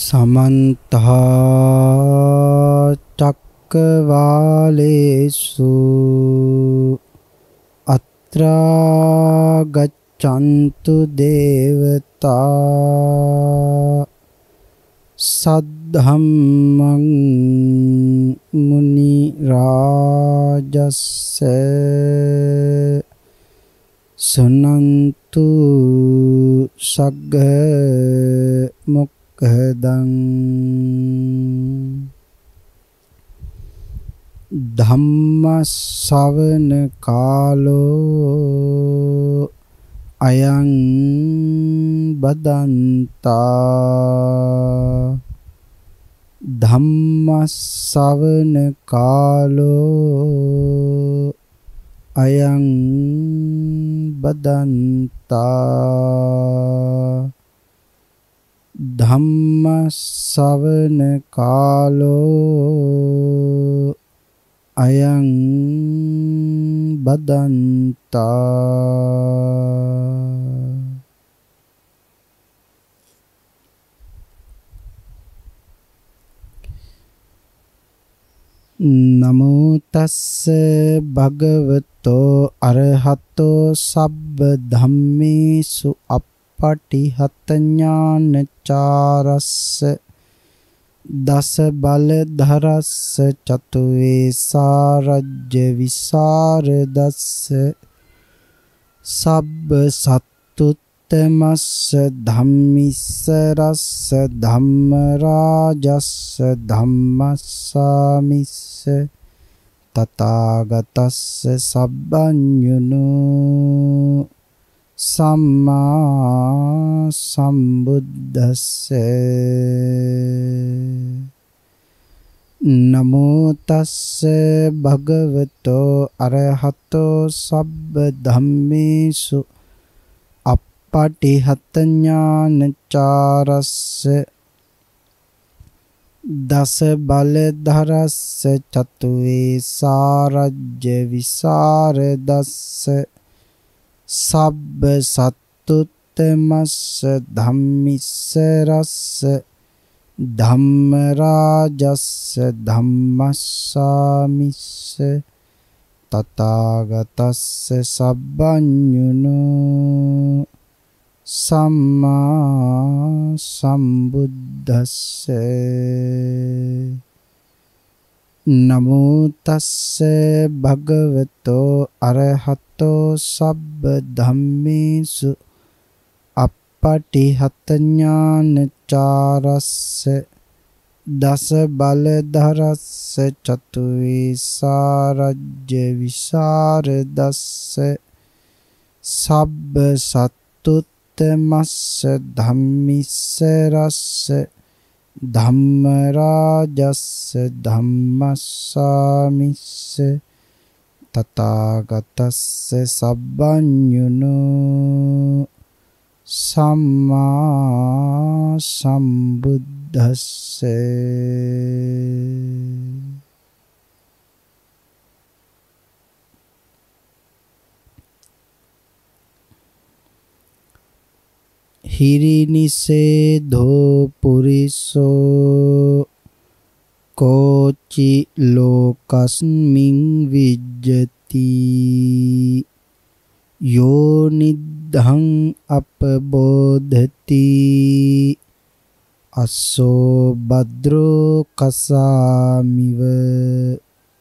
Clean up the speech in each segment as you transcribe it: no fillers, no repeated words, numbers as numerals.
समन्त चक्रवालेषु अत्रा गच्छन्तु देवता सद्धम्मं मुनिराजस्य सुनन्तु सग्ग मुक्खदं ධම්මස්සවන කාලෝ අයං බදන්තා ධම්මස්සවන කාලෝ අයං බදන්තා ධම්මස්සවන කාලෝ අයං බදන්තා නමෝ තස්ස භගවතෝ අරහතෝ සබ්බ ධම්මේසු අප්පටිහත ඥානචාරස්ස දස බල ධරස්ස චතුවේ සාරජ්‍ය විසරදස්ස සබ්බ සත්තුත්තමස්ස ධම්මිස්ස රස්ස ධම්ම රාජස්ස ධම්මස්සාමිස්ස තථාගතස්ස සබ්බඤුනෝ සම්මා සම්බුද්දස්සේ නමෝ තස්ස භගවතෝ අරහතෝ සබ්බ ධම්මේසු අප්පටිහත ඥානචාරස්ස දස බල ධරස්ස චතුවේ සාරජ්‍ය විසරදස්ස සබ්බ සත්තුත්තමස්ස ධම්මිස්ස රස්ස ධම්ම රාජස්ස ධම්මස්සාමිස්ස තථාගතස්ස සබ්බඤුනෝ සම්මා සම්බුද්දස්සේ නමෝ තස්ස භගවතෝ අරහතෝ සබ්බ ධම්මේසු අප්පටිහත ඥානචාරස්ස දස බල ධරස්ස චතුවේ සාරජ්‍ය විසරදස්ස සබ්බ සත්තුත්තමස්ස ධම්මිස්ස රස්ස ධම්ම රාජස්ස ධම්මස්සාමිස්ස තථාගතස්ස සබ්බඤුනෝ සම්මා සම්බුද්දස්සේ හිරිනිසේධෝ පුරිසෝ කෝචි ලෝකස්මින් විජ්ජති යෝනිද්ධං අපබෝධති අස්සෝ භද්‍රෝ කසාමිව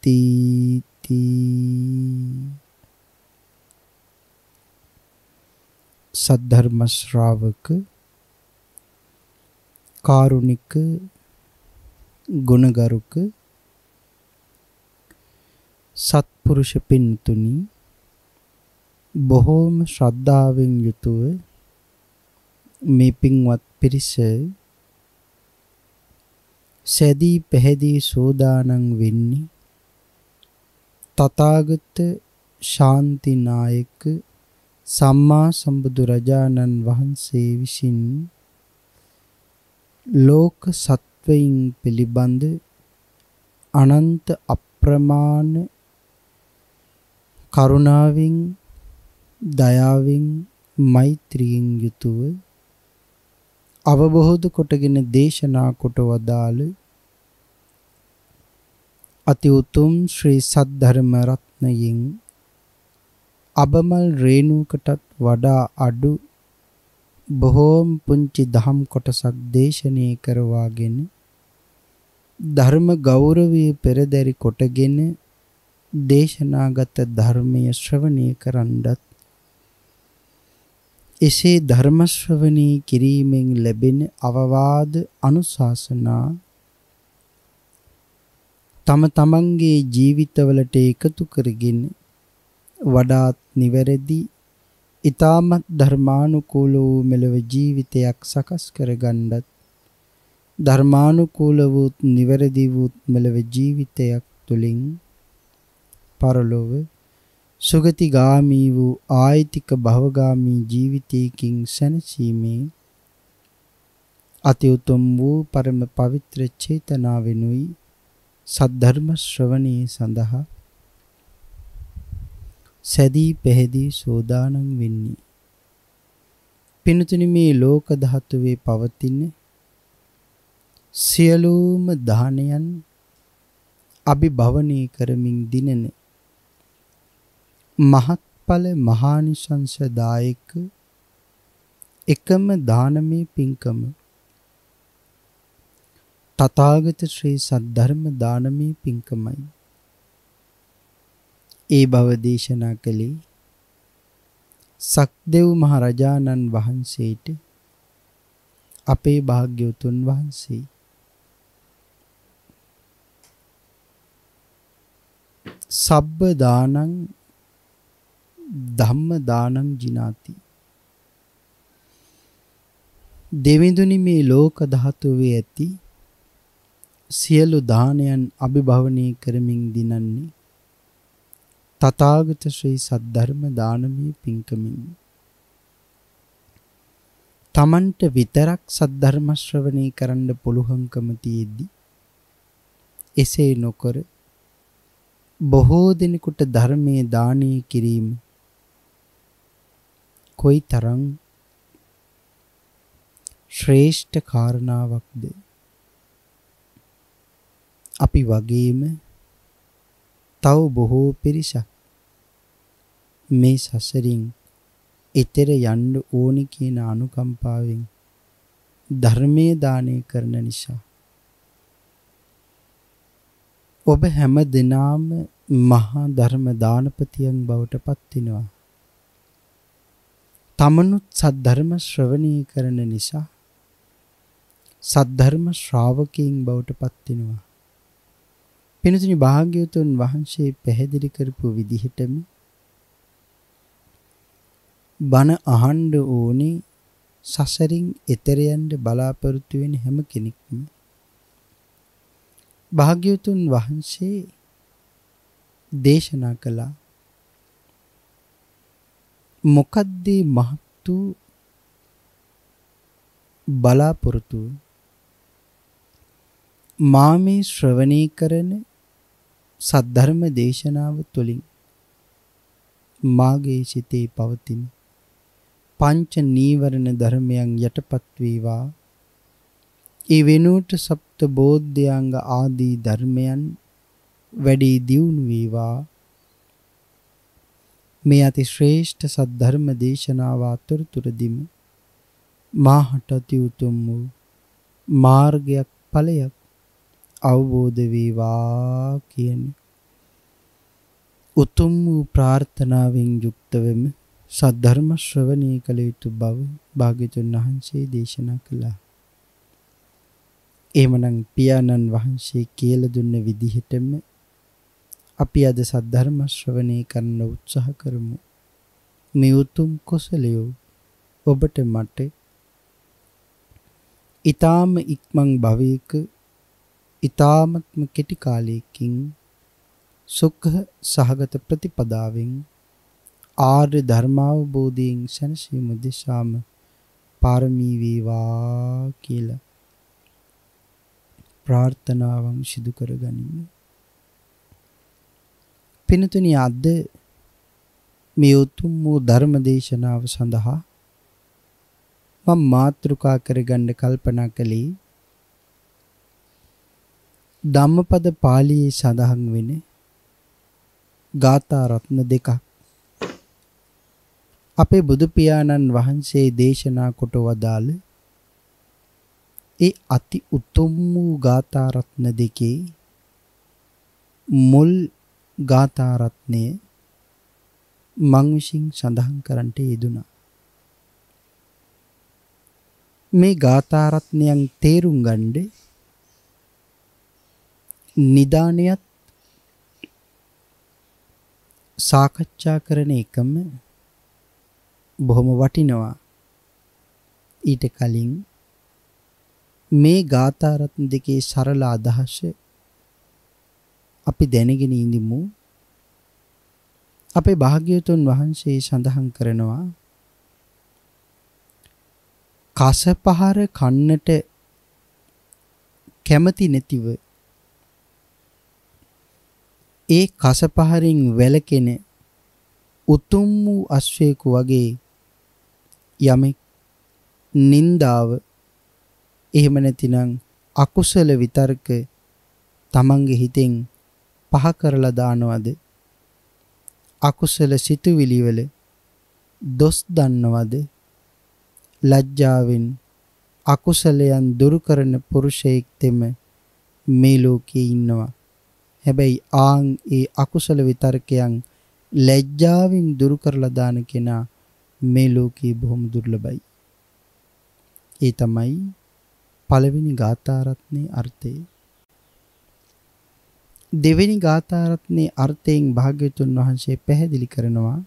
තීති සද්ධර්ම ශ්‍රාවක කාරුණික ගුණගරුක සත්පුරුෂ පින්තුනි බොහෝම ශ්‍රද්ධාවෙන් යුතුව මේ පින්වත් පිරිස සැදී පැහැදී සෝදානම් වෙන්නේ තථාගත ශාන්තිනායක සම්මා සම්බුදු රජාණන් වහන්සේ විසින් ලෝක සත්වයින් පිළිබඳ අනන්ත අප්‍රමාණ කරුණාවෙන් දයාවෙන් මෛත්‍රියෙන් යුතුව අවබෝධ කොටගෙන දේශනා කොට වදාළ අති උතුම් ශ්‍රී සද්ධර්ම රත්නයෙන් අබමල් රේණුකටත් වඩා අඩු බොහෝම පුංචි දහම් කොටසක් දේශනය කරවාගෙන ධර්ම ගෞරවයේ පෙරදරි කොටගෙන දේශනාගත ධර්මය ශ්‍රවණය කරන්නත් එසේ ධර්ම ශ්‍රවණී කිරීමෙන් ලැබෙන අවවාද අනුශාසනා තම තමන්ගේ ජීවිතවලට එකතු කරගෙන වඩාත් නිවැරදි ඊ타මත් ධර්මානුකූල වූ මෙලව ජීවිතයක් සකස් කරගන්නත් ධර්මානුකූල වූ නිවැරදි වූ මෙලව ජීවිතයක් තුළින් පරලොව සුගතිගාමී වූ ආයිතික භවගාමී ජීවිතයකින් සැනසීමේ අති උතුම් වූ පරම පවිත්‍ර චේතනාවෙනුයි සද්ධර්ම ශ්‍රවණී සඳහා සැදී පැහැදී සෝදානම් වෙන්නේ. පින්තුනි, මේ ලෝක ධාතුවේ පවතින සියලුම දානයන් අභිභවනී කරමින් දිනන මහත්ඵල මහානිසංසදායක එකම දානමය පින්කම තථාගත ශ්‍රී සද්ධර්ම දානමය පින්කමයි. ඒ බව දේශනා කළේ සක්දෙව් මහ රජාණන් වහන්සේට අපේ භාග්‍යවතුන් වහන්සේ. සබ්බ දානං ධම්ම දානං ජිනාති. දෙවිඳුනි, මේ ලෝක ධාතුවේ ඇති සියලු දානයන් අභිභවනී කරමින් දිනන්නේ තථාගත ශ්‍රී සද්ධර්ම දානමය පින්කමින්. තමන්ට විතරක් සද්ධර්ම ශ්‍රවණය කරන්න පුළුවන්කම තියෙද්දි එසේ නොකර බොහෝ දෙනෙකුට ධර්මයේ දානය කිරීම කොයිතරම් ශ්‍රේෂ්ඨ කාරණාවක්ද. අපි වගේම තව බොහෝ පිරිසක් මේ සසරින් ඊතර යන්න ඕනි කියන අනුකම්පාවෙන් ධර්මයේ දානය කරන නිසා ඔබ හැම දිනම මහා ධර්ම දානපතියන් බවට පත් වෙනවා. තමනුත් සද්ධර්ම ශ්‍රවණය කරන නිසා සද්ධර්ම ශ්‍රාවකයන් බවට පත් වෙනවා. පින්තුනි, භාග්‍යවතුන් වහන්සේ පැහැදිලි කරපු විදිහටම බණ අහන්න ඕනේ සසරින් එතෙර යන්න බලාපොරොත්තු වෙන හැම කෙනෙක්ම. භාග්‍යවතුන් වහන්සේ දේශනා කළා මොකද්ද මහතු බලාපොරොත්තු මාමේ ශ්‍රවණය කරන සද්ධර්ම දේශනාව තුළින් මාගේ සිතේ පවතින පංච නීවරණ ධර්මයන් යටපත් වේවා. ඒ වෙනුවට සප්ත බෝධ්‍යාංග ආදී ධර්මයන් වැඩි දියුණු වේවා. මේ අති ශ්‍රේෂ්ඨ සද්ධර්ම දේශනාව අතරතුරදීම මාහට අති උතුම් වූ මාර්ගයක් ඵලයක් අවබෝධ වේවා කියන උතුම් වූ ප්‍රාර්ථනාවෙන් යුක්තවම සද්ධර්ම ශ්‍රවණය කළ යුතු බව භාග්‍යවතුන් වහන්සේ දේශනා කළා. එහෙමනම් පියාණන් වහන්සේ කියලා දුන්න විදිහටම අපි අද සද්ධර්ම ශ්‍රවණය කරන්න උත්සාහ කරමු. මේ උතුම් කුසලය ඔබට මට ඊ타ම ඉක්මන් භවයක ඊ타මත්ම කෙටි කාලයකින් සුඛ සහගත ප්‍රතිපදාවෙන් ආර්ය ධර්මාවබෝධයෙන් සැනසීම දිශාම පාරමී වේවා කියලා ප්‍රාර්ථනාවන් සිදු කරගනිමු. පින්තුනි, අද මේ උතුම් වූ ධර්ම දේශනාව සඳහා මම මාතෘකා කරගන්න කල්පනා කළේ ධම්මපද පාළියේ සඳහන් වෙන ගාථා රත්න දෙකක්. අපේ බුදු පියාණන් වහන්සේ දේශනා කොට වදාළ ඒ අති උතුම් වූ ගාථා රත්න දෙකේ මුල් ගාථා රත්නය මං විසින් සඳහන් කරන්නට යෙදුණා. මේ ගාථා රත්නයන් තේරුම් ගන්න නිදානියත් සාකච්ඡා කරන එකම බොහොම වටිනවා. ඊට කලින් මේ ගාථා රත්න දෙකේ සරල අදහස අපි දැනගෙන ඉඳිමු. අපේ භාග්‍යවතුන් වහන්සේ සඳහන් කරනවා කසපහර කන්නට කැමති නැතිව ඒ කසපහරින් වැළකෙන උතුම් වූ අශ්වයෙකු වගේ යමෙක් නින්දාව එහෙම නැතිනම් අකුසල විතර්ක තමන්ගේ හිතෙන් පහ කරලා දානවද, අකුසල සිතුවිලි වල දොස් දන්නවද, ලැජ්ජාවෙන් අකුසලයන් දුරු කරන පුරුෂයෙක් තෙම මේ ලෝකේ ඉන්නවා. හැබැයි ඒ අකුසල විතර්කයන් ලැජ්ජාවෙන් දුරු කරලා දාන කෙනා මේ ලෝකේ බොහොම දුර්ලභයි. ඒ තමයි පළවෙනි ගාථා රත්නේ අර්ථය. දෙවෙනි ගාථා රත්නේ අර්ථයෙන් භාග්‍යවතුන් වහන්සේ පැහැදිලි කරනවා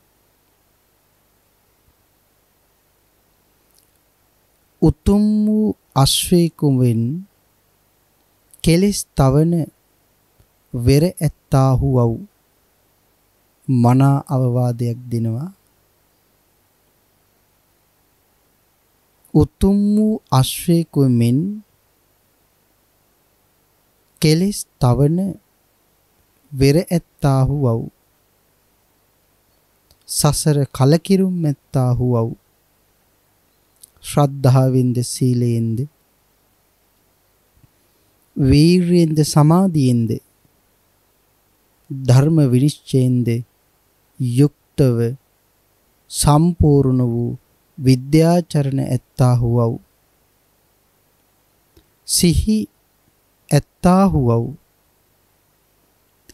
උතුම් වූ අශ්වයෙකුවෙන් කෙලෙස් තවන වෙර ඇත්තාහු වූ මනා අවවාදයක් දෙනවා. උතුම් වූ අශ්වයෙකුවෙන් කෙලෙස් තවන වෙර ඇත්තාහු වූ සසර කලකිරුම් ඇත්තාහු වූ ශ්‍රද්ධාවෙන්ද සීලයෙන්ද වීර්යෙන්ද සමාධියෙන්ද ධර්ම විනිශ්චයෙන්ද යුක්තව සම්පූර්ණ වූ විද්‍යාචරණ ඇත්තාහු වූ සිහි ඇත්තාහු වූ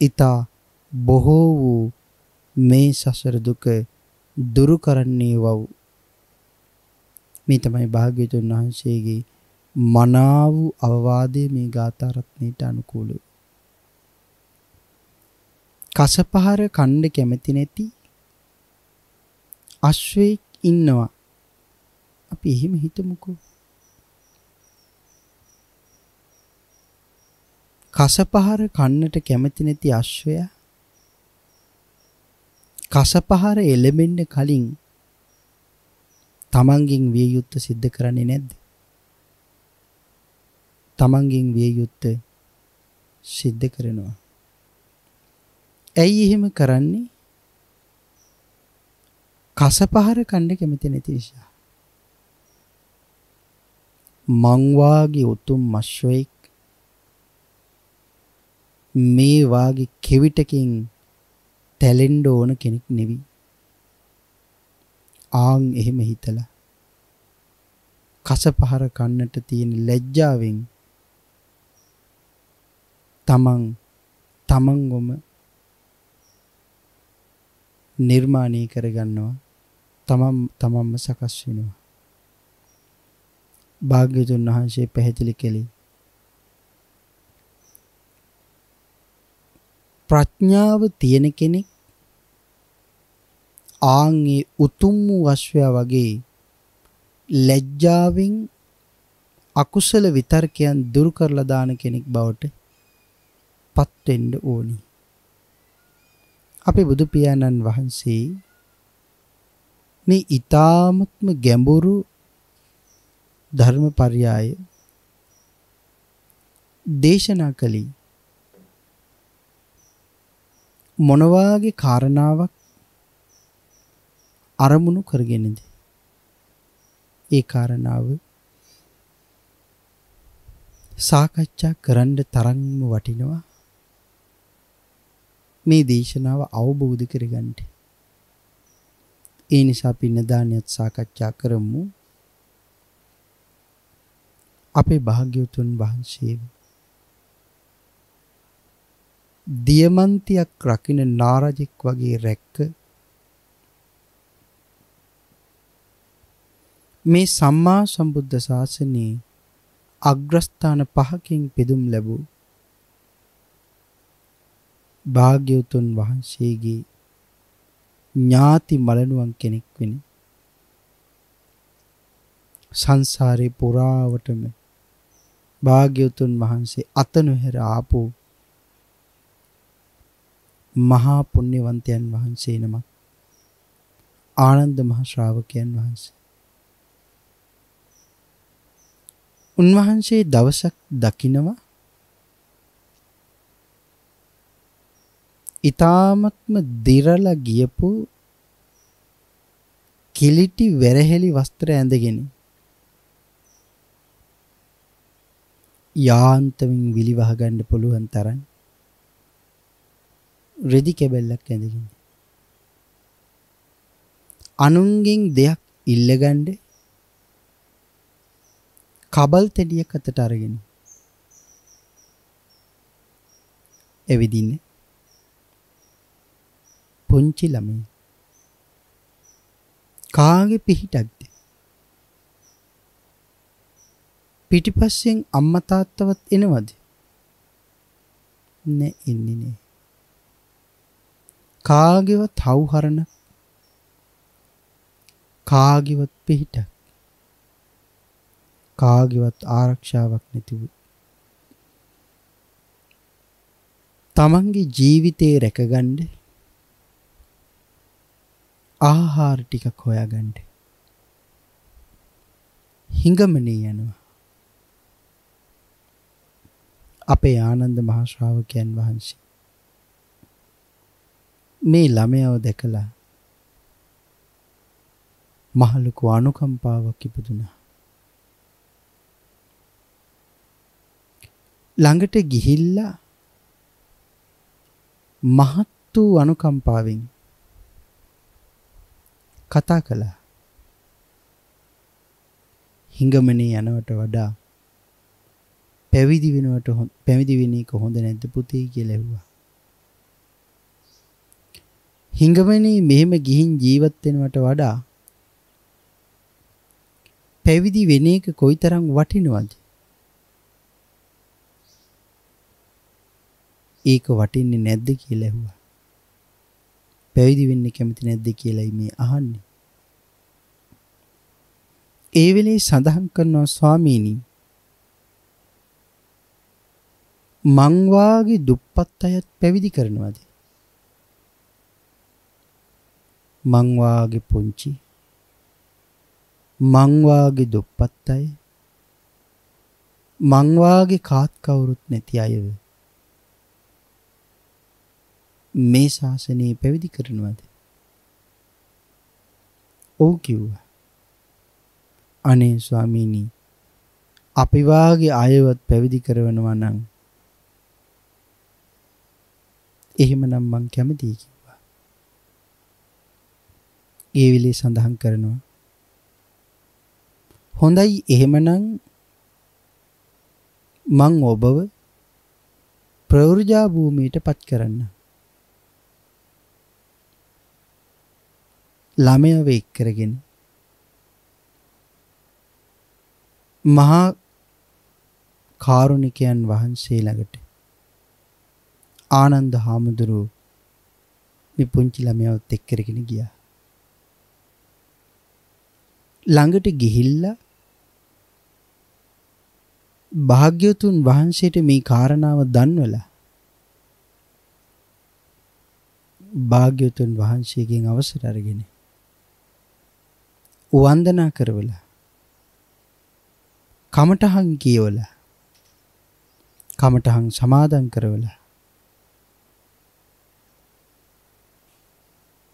ඊතා බොහෝ වූ මේ සසර දුක දුරු කරන්නේ වූ මේ තමයි භාග්‍යවතුන් වහන්සේගේ මනා වූ අවවාදයේ මේ ගාථා රත්නයට අනුකූලව. කසපහර කණ්ඩ කැමති නැති අශ්වයෙක් ඉන්නවා. අපි එහෙම හිතමුකෝ. කසපහර කන්නට කැමති නැති අශ්වයා කසපහර එළඹෙන්න කලින් තමන්ගෙන් විය යුත්තේ සිද්ධ කරන්නේ නැද්ද? තමන්ගෙන් විය යුත්තේ සිද්ධ කරනවා. ඇයි එහෙම කරන්නේ? කසපහර කන්න කැමති නැති නිසා. මං වාගේ උතුම් අශ්වයෙක් මේ වාගේ කෙවිතකින් තැලෙන්න ඕන කෙනෙක් නෙවි. එහෙම හිතලා කසපහර කන්නට තියෙන ලැජ්ජාවෙන් තමන්ගොම නිර්මාණය කරගන්නවා. තමන්ම සකස් වෙනවා. භාග්‍යවතුන් වහන්සේ පැහැදිලි කළේ ප්‍රඥාව තියෙන කෙනෙක් ආන්ගේ උතුම් වූ අශ්වයා වගේ ලැජ්ජාවෙන් අකුසල විතර්කයන් දුරු කරලා දාන කෙනෙක් බවට පත් වෙන්න ඕනි. අපේ බුදු පියාණන් වහන්සේ මේ ඊ타ත්ම ගැඹුරු ධර්මපරයය දේශනා කළේ මොනවාගේ කාරණාවක් අරමුණු කරගෙනද? ඒ කාරණාව සාකච්ඡා කරන්න තරම්ම වටිනවා. මේ දේශනාව අවබෝධ කරගන්න. ඒ නිසා අපි නදානියත් සාකච්ඡා කරමු. අපේ භාග්‍යවතුන් වහන්සේ දියමන්තියක් රකින්න නාරජෙක් වගේ රැක්ක මේ සම්මා සම්බුද්ධ ශාසනයේ අග්‍රස්ථාන 5කින් පෙදුම් ලැබූ භාග්‍යවතුන් වහන්සේගේ ඥාති මලනුවන් කෙනෙක් වෙන සංසාරේ පුරාවටම භාග්‍යවතුන් වහන්සේ අතනොහැර ආපු මහා පුණ්‍යවන්තයන් වහන්සේ නමක් ආනන්ද මහ ශ්‍රාවකයන් වහන්සේ. උන්වහන්සේ දවසක් දකිනවා ඊ타ත්ම දිරලා ගියපු කිලිටි වැරහෙලි වස්ත්‍ර ඇඳගෙන යාන්තමින් විලිවහ ගන්න පුළුවන් තරම් රෙදි කැබල්ලක් ඇඳගෙන අනුන්ගෙන් දෙයක් ඉල්ලගන්න කබල් තෙඩියක් අතට අරගෙන එවිදින්නේ පුංචි ළමයි කාගේ පිහිටක්ද? පිටිපස්සෙන් අම්මා තාත්තවත් එනවද? නෑ, එන්නේ නෑ. කාගේවත් හවුහරණ කාගේවත් පිහිටක් කාගේවත් ආරක්ෂාවක් නැතිව තමන්ගේ ජීවිතේ රැකගන්න ආහාර ටිකක් හොයාගන්න හිඟමනේ යනවා. අපේ ආනන්ද මහ ශ්‍රාවකයන් වහන්සේ මේ ළමයාව දැකලා මහලුකු අනුකම්පාවක් ඉපදුනා. ළඟට ගිහිල්ලා මහත් වූ අනුකම්පාවෙන් කතා කළා. හිඟමනේ යනවට වඩා පැවිදි වෙන එක හොඳ නැද්ද පුතේ කියලා ඇහුවා. හිඟමනේ මෙහෙම ගිහින් ජීවත් වෙනවට වඩා පැවිදි වෙන එක කොයිතරම් වටිනවද? ඒක වටින්නේ නැද්ද කියලා ඇහුවා. පැවිදි වෙන්න කැමති නැද්ද කියලායි මේ අහන්නේ. ඒ වෙලේ සඳහන් කරනවා ස්වාමීනි මං වාගේ දුප්පත් අයත් පැවිදි කරනවාද? මං වාගේ පුංචි මං වාගේ දුප්පත් අය මං වාගේ කාත් කවුරුත් නැති අයව මේ ශාසනයේ පැවිදි කරනවාද? ඔව් කිව්වා. අනේ ස්වාමීනි අපි වාගේ අයවත් පැවිදි කරනවා නම් එහෙමනම් මං කැමතියි කිව්වා. ඒ විලේ සඳහන් කරනවා හොඳයි එහෙමනම් මං ඔබව ප්‍රවෘජා භූමියට පත් කරන්න. ළමයා වෙක් කරගෙන මහා කාරුණිකයන් වහන්සේ ළඟට ආනන්ද හාමුදුරුවෝ මේ පුංචි ළමයාවත් එක්ක කරගෙන ගියා. ළඟට ගිහිල්ලා භාග්‍යවතුන් වහන්සේට මේ කාරණාව දන්වලා භාග්‍යවතුන් වහන්සේගෙන් අවසර අරගෙන වන්දනා කරවලා කමඨහන් කියවලා කමඨහන් සමාදන් කරවලා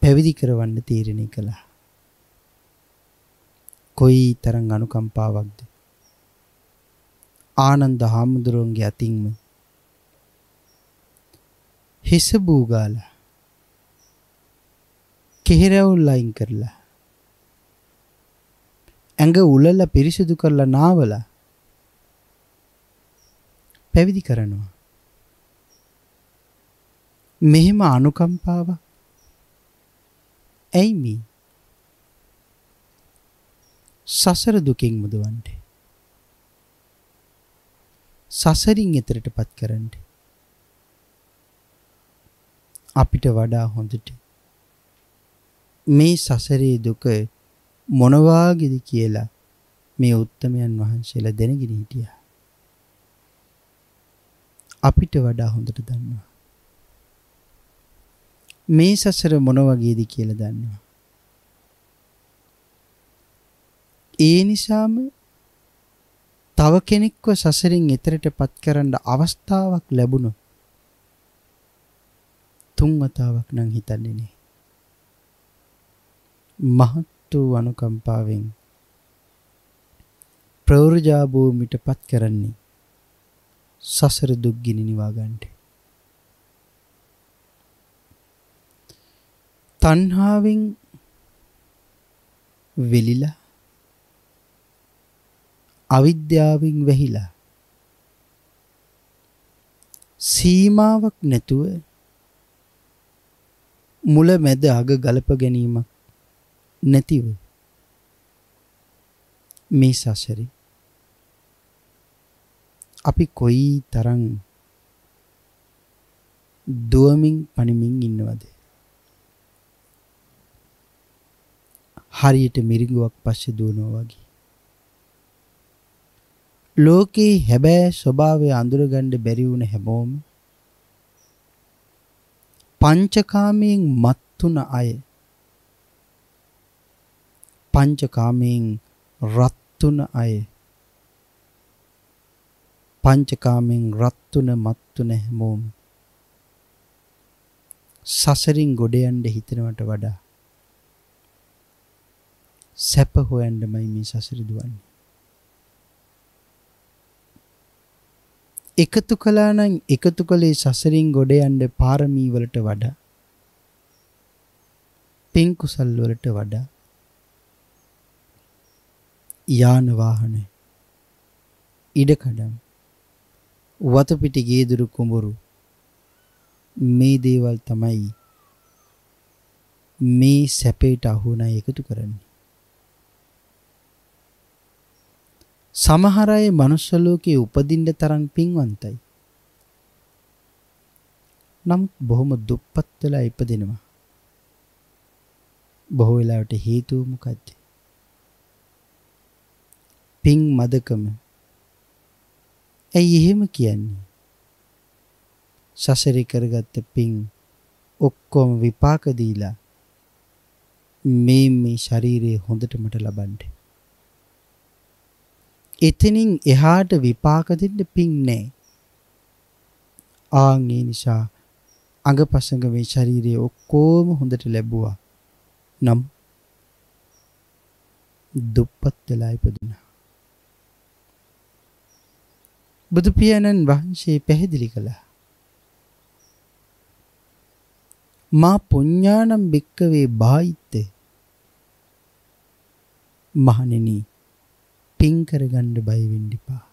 පැවිදි කරවන්න තීරණය කළා. කොයි තරම් අනුකම්පාවක්ද. ආනන්ද හාමුදුරුවන්ගේ අතින්ම හිස බූගාලා කෙහෙරවුල් අයින් කරලා ඇඟ උලලා පිරිසිදු කරලා නාවලා පැවිදි කරනවා. මෙහෙම අනුකම්පාවක් ඇයි මේ? සසර දුකින් මුදවන්න. සසරින් එතරටපත් කරන්න. අපිට වඩා හොඳට මේ සසරේ දුක මොන වාගේද කියලා මේ උත්තමයන් වහන්සේලා දැනගෙන හිටියා. අපිට වඩා හොඳට දන්නවා. මේ සසර මොන වගේද කියලා දන්නවා. ඒ නිසාම තව කෙනෙක්ව සසරින් එතරටපත් කරන්න අවස්ථාවක් ලැබුණොත් තුන් වතාවක් නම් හිතන්නේ නෑ. මහත් වූ අනුකම්පාවෙන් ප්‍රවෘජා භූමියටපත් කරන්නේ සසර දුක් ගිනි නිවා ගන්නට. තණ්හාවෙන් වෙලිලා අවිද්‍යාවෙන් වැහිලා සීමාවක් නැතුව මුල මැද අග ගලප ගැනීමක් නැතිව මේ සසරේ අපි කොයි තරම් දුවමින් පණිමින් ඉන්නවද? හරියට මිරිඟුවක් පස්සේ දුවනවා වගේ. ලෝකේ හැබෑ ස්වභාවය අඳුරගන්න බැරි වුණ හැමෝම පංචකාමයෙන් මත්තුන අය, පංචකාමයෙන් රත්තුන අය, පංචකාමයෙන් රත්තුන මත්තුන හැමෝම සසරින් ගොඩ යන්න හිතනවට වඩා සැප හොයන්නමයි මේ සසර දුවන්නේ. එකතු කළා නම් එකතු කළේ සසරින් ගොඩ යන්න පාරමී වලට වඩා, පින් කුසල් වලට වඩා යාන වාහන, ඉඩකඩම්, වතපිටි ගේදුරු කුඹුරු මේ දේවල් තමයි මේ සැපේට අහුණයි එකතු කරන්නේ. සමහර අය මනුස්ස ලෝකේ උපදින්න තරම් පින්වන්තයි. නමුත් බොහොම දුප්පත් වෙලා ඉපදෙනවා. බොහෝ වෙලාවට හේතුව මොකද්ද? පින් මදකම. ඇයි එහෙම කියන්නේ? සසරේ කරගත්ත පින් ඔක්කොම විපාක දීලා මේ ශරීරය හොඳට මට ලබන්න. එතනින් එහාට විපාක දෙන්න පින් නැහැ. ආන් ඒ නිසා අඟපසඟ මේ ශරීරය ඔක්කොම හොඳට ලැබුවා. නම් දුප්පත් වෙලා ඉපදුණා. බුදු පියාණන් වහන්සේ පැහැදිලි කළා. මා පුඤ්ඤානම් භික්කවේ බායිත්තේ. මහණෙනි, පින් කරගන්න බය වෙන්න එපා.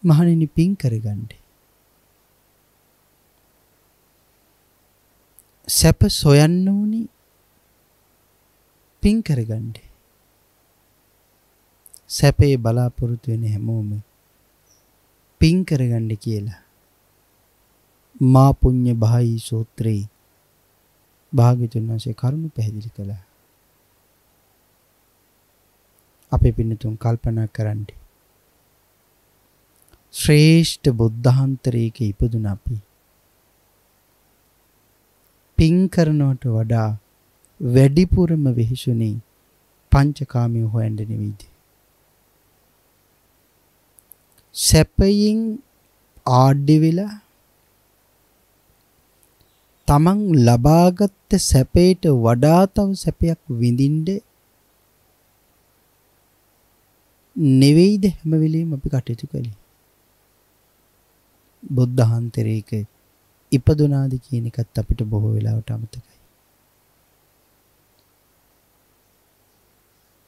මහණෙනි, පින් කරගන්න. සැප සොයන්න ඕනි පින් කරගන්න. සැපේ බලාපොරොත්තු වෙන හැමෝම පින් කරගන්න කියලා මා පුඤ්ඤ බහයි සූත්‍රේ භාග්‍යවතුන් වහන්සේ කරුණු පැහැදිලි කළා. අපි පින්නතුන් කල්පනා කරන්න. ශ්‍රේෂ්ඨ බුද්ධාන්තරයක ඉපදුන අපි පින් කරනවට වඩා වැඩිපුරම වෙහිසුනේ පංචකාමයේ හොයන්න නෙවෙයිද? සැපයෙන් ආඩ්‍ය වෙලා තමන් ලබාගත් සැපයට වඩා තව සැපයක් විඳින්න නෙවෙයිද හැම වෙලෙම අපි කටයුතු කළේ? බුද්ධාන්තරයක ඉපදුනාද කියන එකත් අපිට බොහෝ වෙලාවට අමතකයි.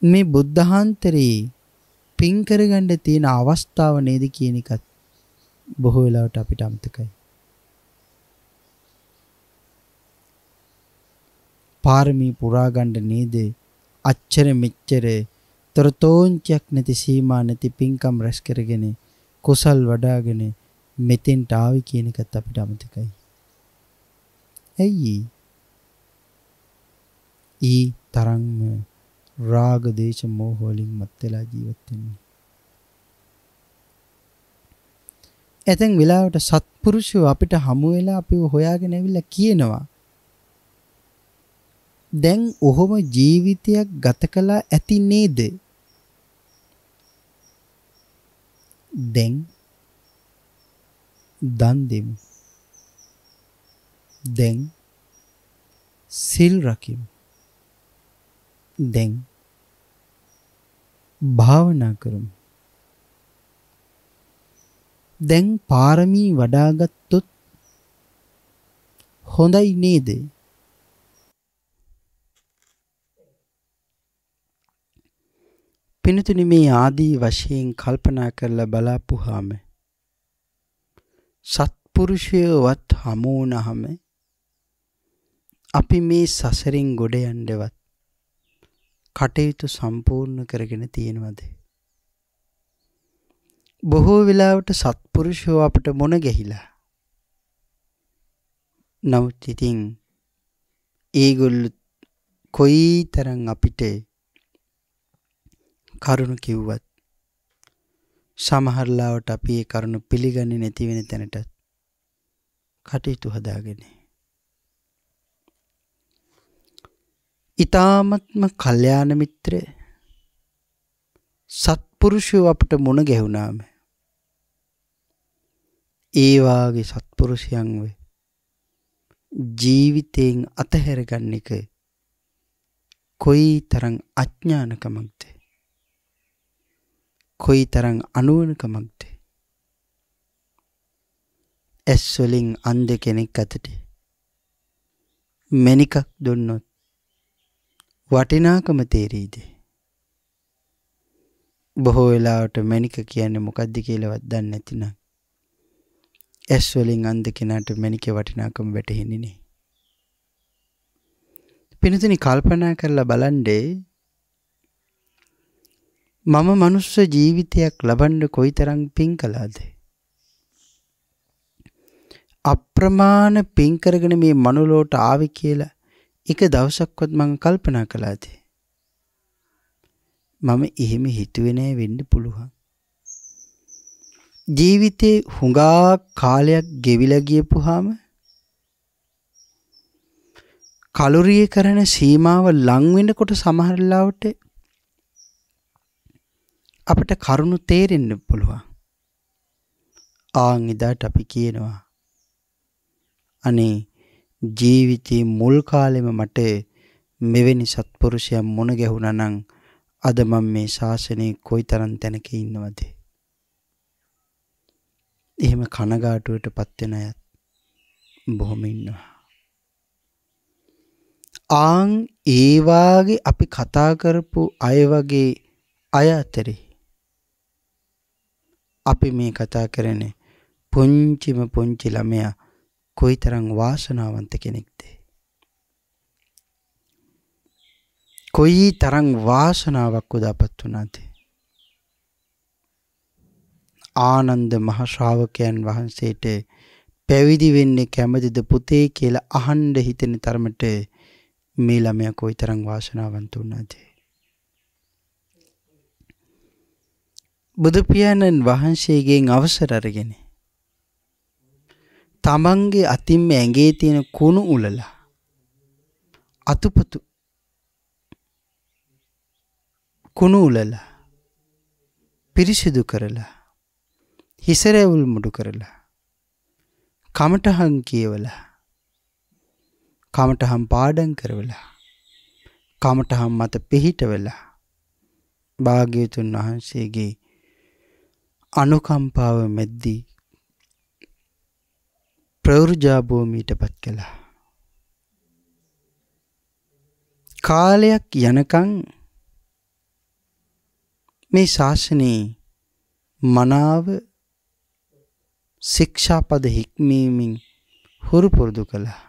මේ බුද්ධාන්තරේ පින් කරගන්න තියෙන අවස්ථාව නේද කියන එකත් බොහෝ වෙලාවට අපිට අමතකයි. පාරමී පුරා ගන්න නේද අච්චර මෙච්චර තරතෝංචයක් නැති සීමා නැති පින්කම් රැස් කරගෙන කුසල් වඩාගෙන මෙතෙන්ට ආවි කියන එකත් අපිට අමතකයි. ඇයි? ඊ තරම්ම රාග දේශ මොහ වලින් මත් වෙලා ජීවත් වෙන්නේ. එතෙන් වෙලාවට සත්පුරුෂයෝ අපිට හමු වෙලා අපිව හොයාගෙන ඇවිල්ලා කියනවා දැන් ඔහොම ජීවිතයක් ගත කළා ඇති නේද? දැන් දන් දෙමු. දැන් සිල් රකිමු. දැන් භාවනා කරමු. දැන් පාරමී වඩාගත්තොත් හොඳයි නේද? පින්තුනි, මේ ආදී වශයෙන් කල්පනා කරලා බලාපුවාම සත්පුරුෂයවත් හමු වුණාම අපි මේ සසරින් ගොඩ යන්නවත් කටයුතු සම්පූර්ණ කරගෙන තියෙනවද? බොහෝ වෙලාවට සත්පුරුෂයෝ අපට මොන ගැහිලා. නමුත් ඉතින් ඒගොල්ලෝ කොයිතරම් අපිට කරුණ කිව්වත් සමහර ලාවට අපි ඒ කරුණ පිළිගන්නේ නැති වෙන තැනට කටයුතු හදාගෙන ඊ타මත්ම කල්යාණ මිත්‍ර සත්පුරුෂයෝ අපට මුණ ගැහුණාම ඒ වාගේ සත්පුරුෂයන්ව ජීවිතයෙන් අතහැර ගන්න එක කොයිතරම් අඥානකමක්ද? කොයිතරම් අනුවණකමක්ද? ඇස් වලින් අන්ධ කෙනෙක් අතට මණිකක් දුන්නොත් වටිනාකම තේරෙයිද? බොහෝ වෙලාවට මණික කියන්නේ මොකද්ද කියලාවත් දන්නේ නැතිනම් ඇස් වලින් අන්ධ කෙනාට මණිකේ වටිනාකම වැටහෙන්නේ නැහැ. පින්තුනි, කල්පනා කරලා බලන්නේ මම මනුස්ස ජීවිතයක් ලබන්න කොයිතරම් පින් කළාද? අප්‍රමාණ පින් කරගෙන මේ මනුලෝට ආවේ කියලා එක දවසක්වත් මම කල්පනා කළාද? මම එහෙම හිතුවේ නෑ වෙන්න පුළුවන්. ජීවිතේ හුඟා කාලයක් ගෙවිලා ගියපුවාම කලුරිය කරන සීමාව ලං වෙනකොට සමහර ලාවට අපිට කරුණු තේරෙන්න පුළුවන්. ආන් එදාට අපි කියනවා අනේ ජීවිතේ මුල් කාලෙම මට මෙවැනි සත්පුරුෂයන් මුණ ගැහුණා නම් අද මම මේ ශාසනයේ කොයිතරම් තැනක ඉන්නවද? එහෙම කනගාටුවටපත් වෙන අයත් බොහොම ඉන්නවා. ආන් ඒ වාගේ අපි කතා කරපු අය වගේ අය අතරේ අපි මේ කතා කරන්නේ පුංචිම පුංචි ළමයා කොයිතරම් වාසනාවන්ත කෙනෙක්ද? කොයිතරම් වාසනාවක් උදාපත් වුණාද? ආනන්ද මහ ශ්‍රාවකයන් වහන්සේට පැවිදි වෙන්නේ කැමතිද පුතේ කියලා අහන්න හිතෙන තරමට මේ ළමයා කොයිතරම් වාසනාවන්ත වුණාද? බුදු පියාණන් වහන්සේගෙන් අවසර අරගෙන තමන්ගේ අතින්ම ඇඟේ තියෙන කුණු උලලා අතුපතු කුණු උලලා පිරිසිදු කරලා හිස රැවුල් මුඩු කරලා කමටහන් කියවලා කමටහන් පාඩම් කරවලා කමටහන් මත පිහිටවලා භාග්‍යවතුන් වහන්සේගේ අනුකම්පාව මැද්දී ප්‍රවෘජා භූමියටපත් කළා. කාලයක් යනකම් මේ ශාසනයේ මනාව ශික්ෂාපද හික්මීමෙන් හුරු පුරුදු කළා.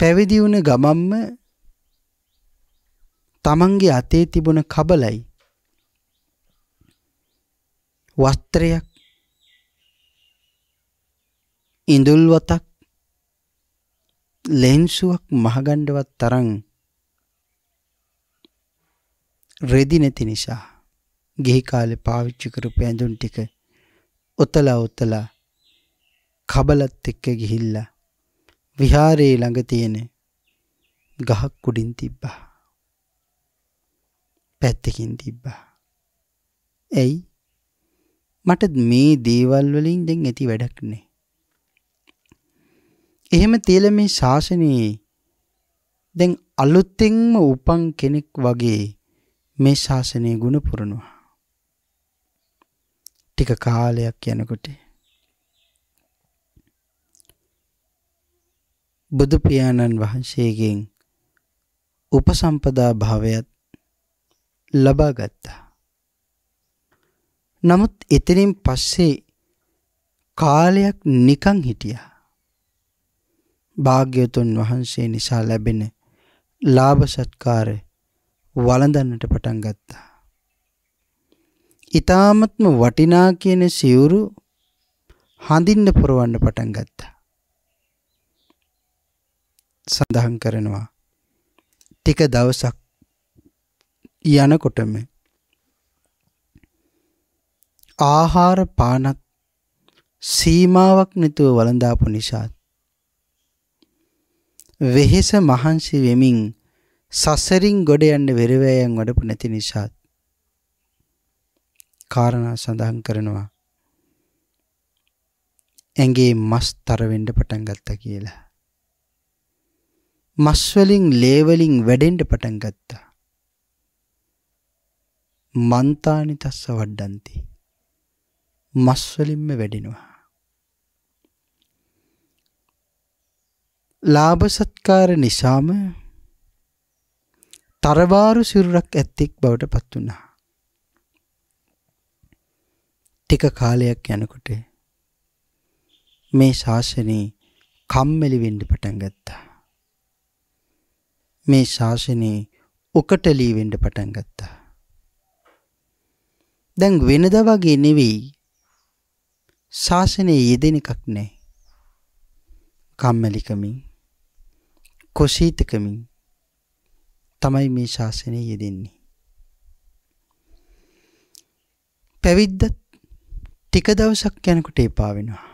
පැවිදි වුණ ගමම්ම තමන්ගේ අතේ තිබුණ කබලයි වස්ත්‍රයක් ඉඳුල්වතක් ලෙන්සුවක් මහගණ්ඩවත් තරම් රෙදි නැති නිසා ගිහි කාලේ පාවිච්චි කරපු ඇඳුම් ටික ඔතලා කබලත් එක්ක ගිහිල්ලා විහාරයේ ළඟ තියෙන ගහක් උඩින් තිබ්බා. පැත්තකින් තිබ්බා. එයි මට මේ දේවල් වලින් දැන් ඇති වැඩක් නෑ. එහෙම තියලා මේ ශාසනයේ දැන් අලුතෙන්ම උපන් කෙනෙක් වගේ මේ ශාසනයේ ගුණ පුරනවා. ටික කාලයක් යනකොට බුදු පියාණන් වහන්සේගෙන් උපසම්පදා භාවයත් ලබා ගත්තා. නමුත් එතනින් පස්සේ කාලයක් නිකන් හිටියා. භාග්‍යවතුන් වහන්සේ නිසා ලැබෙන ලාභ සත්කාර වළඳන්නට පටන් ගත්තා. ඊ타මත්ම වටිනා කියන සිවුරු හඳින්න පුරවන්න පටන් ගත්තා. සඳහන් කරනවා ටික දවසක් යනකොටම ආහාර පානත් සීමාවක් නැතුව වළඳාපු නිසා වෙහෙස මහන්සි වෙමින් සසරින් ගොඩ යන්න වෙරවැයන් වඩපු නැති නිසා කාරණා සඳහන් කරනවා ඇඟේ මස් තර වෙන්න පටන් ගත්තා කියලා. මස් වලින් ලේ වලින් වැඩෙන්න පටන් ගත්තා. මන්තානි තස්ස වඩ්ඩන්ති. මස් වලින්ම වැඩෙනවා. ලාභ සත්කාර නිසාම තරවාරු සිරුරක් ඇත්තෙක් බවට පත් වුණා. ටික කාලයක් යනකොට මේ ශාසනය කම්මැලි වෙන්න පටන් ගත්තා. මේ ශාසනයේ උකටලී වෙන්න පටන් ගත්තා. දැන් වෙනදා වගේ නෙවෙයි ශාසනයේ යෙදෙන එකක් නැහැ. කම්මැලිකමින් කුසීතකමින් තමයි මේ ශාසනයේ යෙදෙන්නේ. පැවිද්දත් ටික දවසක් යනකොට එපා වෙනවා.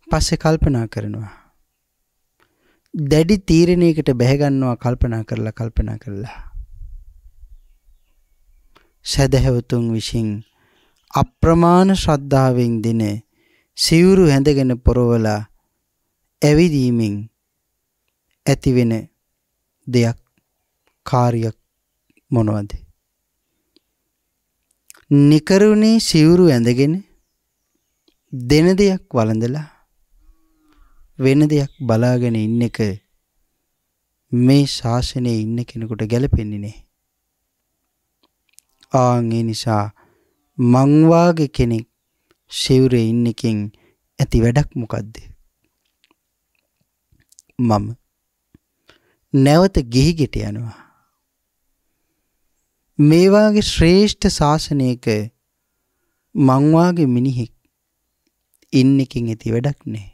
පස්සේ කල්පනා කරනවා. දැඩි තීරණයකට බැහැ ගන්නවා කල්පනා කරලා. සදහැවතුන් විසින් අප්‍රමාණ ශ්‍රද්ධාවෙන් දින සිවුරු හැඳගෙන පොරවලා ඇවිදීමෙන් ඇතිවෙන දෙයක් කාර්යයක් මොනවද? නිකරුණේ සිවුරු ඇඳගෙන දෙන දෙයක් වළඳලා වෙන දෙයක් බලාගෙන ඉන්න එක මේ ශාසනයේ ඉන්න කෙනෙකුට ගැලපෙන්නේ නැහැ. ඒ නිසා මං වාගේ කෙනෙක් සිවුරේ ඉන්න එකෙන් ඇති වැඩක් මොකද්ද? මම නැවත ගිහි ගෙට යනවා. මේ වාගේ ශ්‍රේෂ්ඨ ශාසනයක මං වාගේ මිනිහෙක් ඉන්න එකෙන් ඇති වැඩක් නැහැ.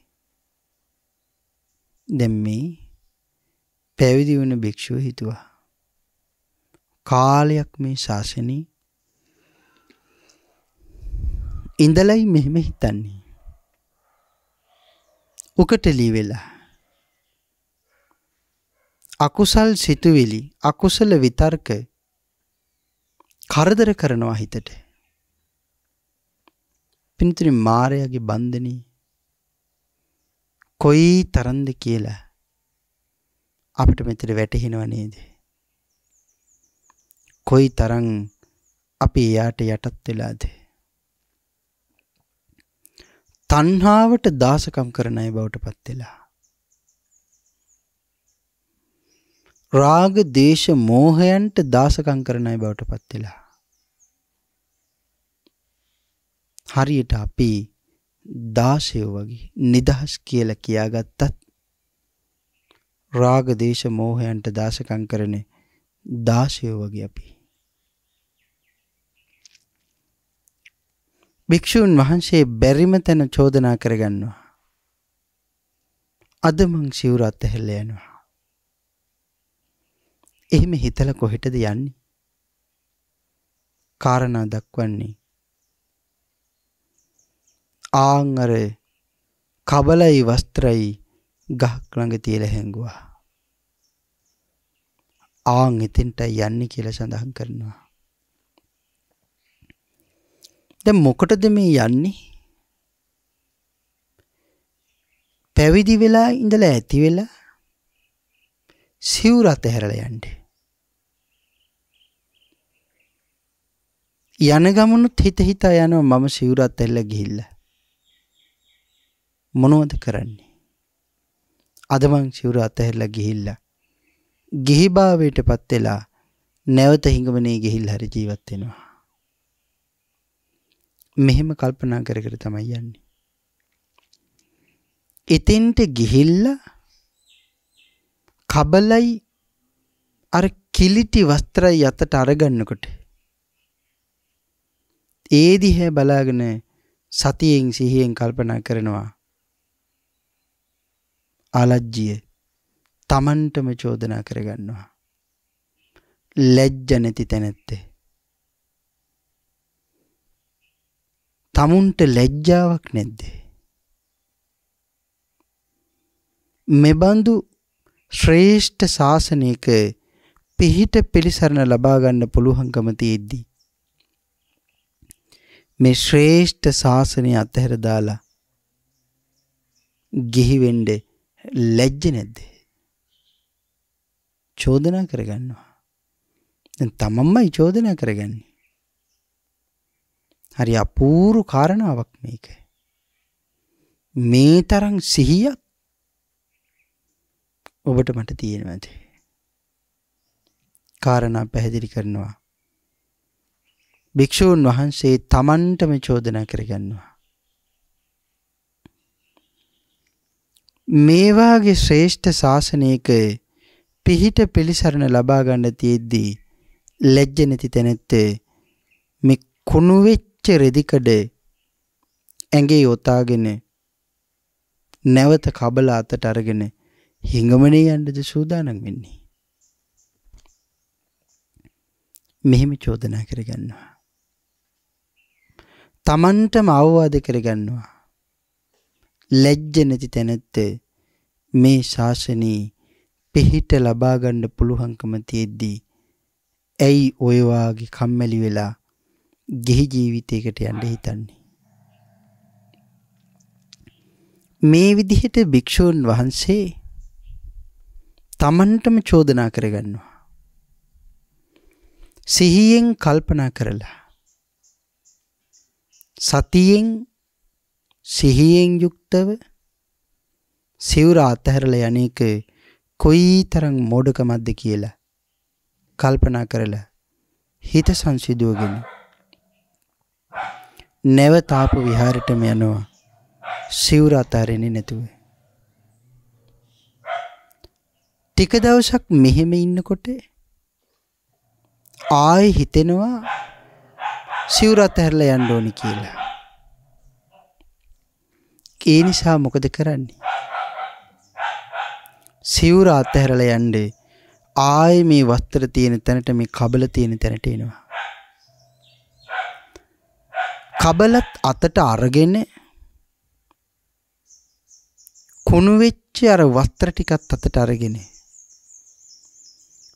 දැන් මේ පැවිදි වුණ භික්ෂුව හිතුවා කාලයක් මේ ශාසනේ ඉඳලයි මෙහෙම හිතන්නේ. උකටලි වෙලා අකුසල් සිතුවිලි අකුසල විතර්ක කරදර කරනවා හිතට. පින්තුනි මායාවේ බන්ධනේ කොයි තරම්ද කියලා අපිට මෙතන වැටහෙනව නේද? කොයි තරම් අපි යාට යටත් වෙලාද? තණ්හාවට දාසකම් කරන අය බවට පත් වෙලා. රාග, දේශ, මෝහයන්ට දාසකම් කරන අය බවට පත් වෙලා. හරියට අපි දාසයෝ වගේ නිදහස් කියලා කියාගත්තත් රාග, දේශ, මෝහයන්ට දාසකම් කරන දාසයෝ වගේ අපි. භික්ෂුන් වහන්සේ බැරිම තැන චෝදනා කරගන්නවා. අද මං සිවුර අතහැරලා යනවා. එහෙම හිතලා කොහෙටද යන්නේ? කාරණා දක්වන්නේ ආංගර කබලයි වස්ත්‍රයි ගහක් ළඟ තියලා හැංගුවා. ආන් එතෙන්ට යන්නේ කියලා සඳහන් කරනවා. දැන් මොකටද මේ යන්නේ? පැවිදි වෙලා ඉඳලා ඇති වෙලා සිවුර අතහැරලා යන්නේ. යන ගමනුත් හිත හිතා යනවා මම සිවුර අතහැරලා ගිහිල්ලා. මොනවද කරන්නේ? අද මං සිවුර අතහැරලා ගිහිල්ලා ගිහිභාවයටපත් වෙලා නැවත හිඟමනේ ගිහිල්ලා හරි ජීවත් වෙනවා. මෙහෙම කල්පනා කර කර තමයි යන්නේ. එතෙන්ට ගිහිල්ලා කබලයි අර කිලිටි වස්ත්‍රය යතට අරගන්නකොට ඒ දිහා බලාගෙන සතියෙන් සිහියෙන් කල්පනා කරනවා. අලජ්ජිය තමන්ටම චෝදනා කරගන්නවා. ලැජ්ජ නැති තැනැත්තේ. තමුන්ට ලැජ්ජාවක් නැද්ද? මෙබඳු ශ්‍රේෂ්ඨ ශාසනයක පිහිට පිළිසරණ ලබා ගන්න පුළුවන්කම තියෙද්දි මේ ශ්‍රේෂ්ඨ ශාසනය අතහැර දාලා ගිහි වෙන්න ලැජ්ජ නැද්ද? චෝදනා කරගන්නවා. දැන් තමන්මයි චෝදනා කරගන්නේ. හරි අපූර්ව කාරණාවක් මේක. මේ තරම් සිහියක් ඔබට මට තියෙනවද? කාරණා පැහැදිලි කරනවා. භික්ෂූන් වහන්සේ තමන්ටම චෝදනා කරගන්නවා. මේ වාගේ ශ්‍රේෂ්ඨ ශාසනයක පිහිට පිළිසරණ ලබා ගන්න තියෙද්දී ලැජ්ජ නැති තැනැත්තේ මේ කුණු වෙච්ච රෙදිකඩ ඇඟේ යොතාගෙන නැවත කබල අතට අරගෙන හිඟමනේ යන්නද සූදානම් වෙන්නේ? මෙහෙම චෝදනා කරගන්නවා. තමන්ටම අවවාද කරගන්නවා. ලැජ්ජ නැති තැනැත්තේ මේ ශාසනී පිහිට ලබා ගන්න පුළුවන්කම තියෙද්දී ඇයි ඔය වාගේ කම්මැලි වෙලා ගිහි ජීවිතයකට යන්න හිතන්නේ? මේ විදිහට භික්ෂූන් වහන්සේ තමන්ටම චෝදනා කරගන්නවා. සිහියෙන් කල්පනා කරලා සතියෙන් සිහියෙන් යුක්තව සිවුර අතහැරලා යන්නේක කොයිතරම් මෝඩකමක්ද කියලා කල්පනා කරලා හිත සංසිඳුවගෙන නැවත ආපු විහාරෙටම යනවා. සිවුර අතහැරෙන්නේ නැතුව. ටික දවසක් මෙහෙම ඉන්නකොට ආයෙ හිතෙනවා සිවුර අතහැරලා යන්න ඕනි කියලා. ඒ නිසා මොකද කරන්නේ? සිවුර අතහැරලා යන්නේ ආයේ මේ වස්ත්‍ර තියෙන තැනට මේ කබල තියෙන තැනට එනවා. කබලත් අතට අරගෙන කුණු වෙච්ච අර වස්ත්‍ර ටිකත් අතට අරගෙන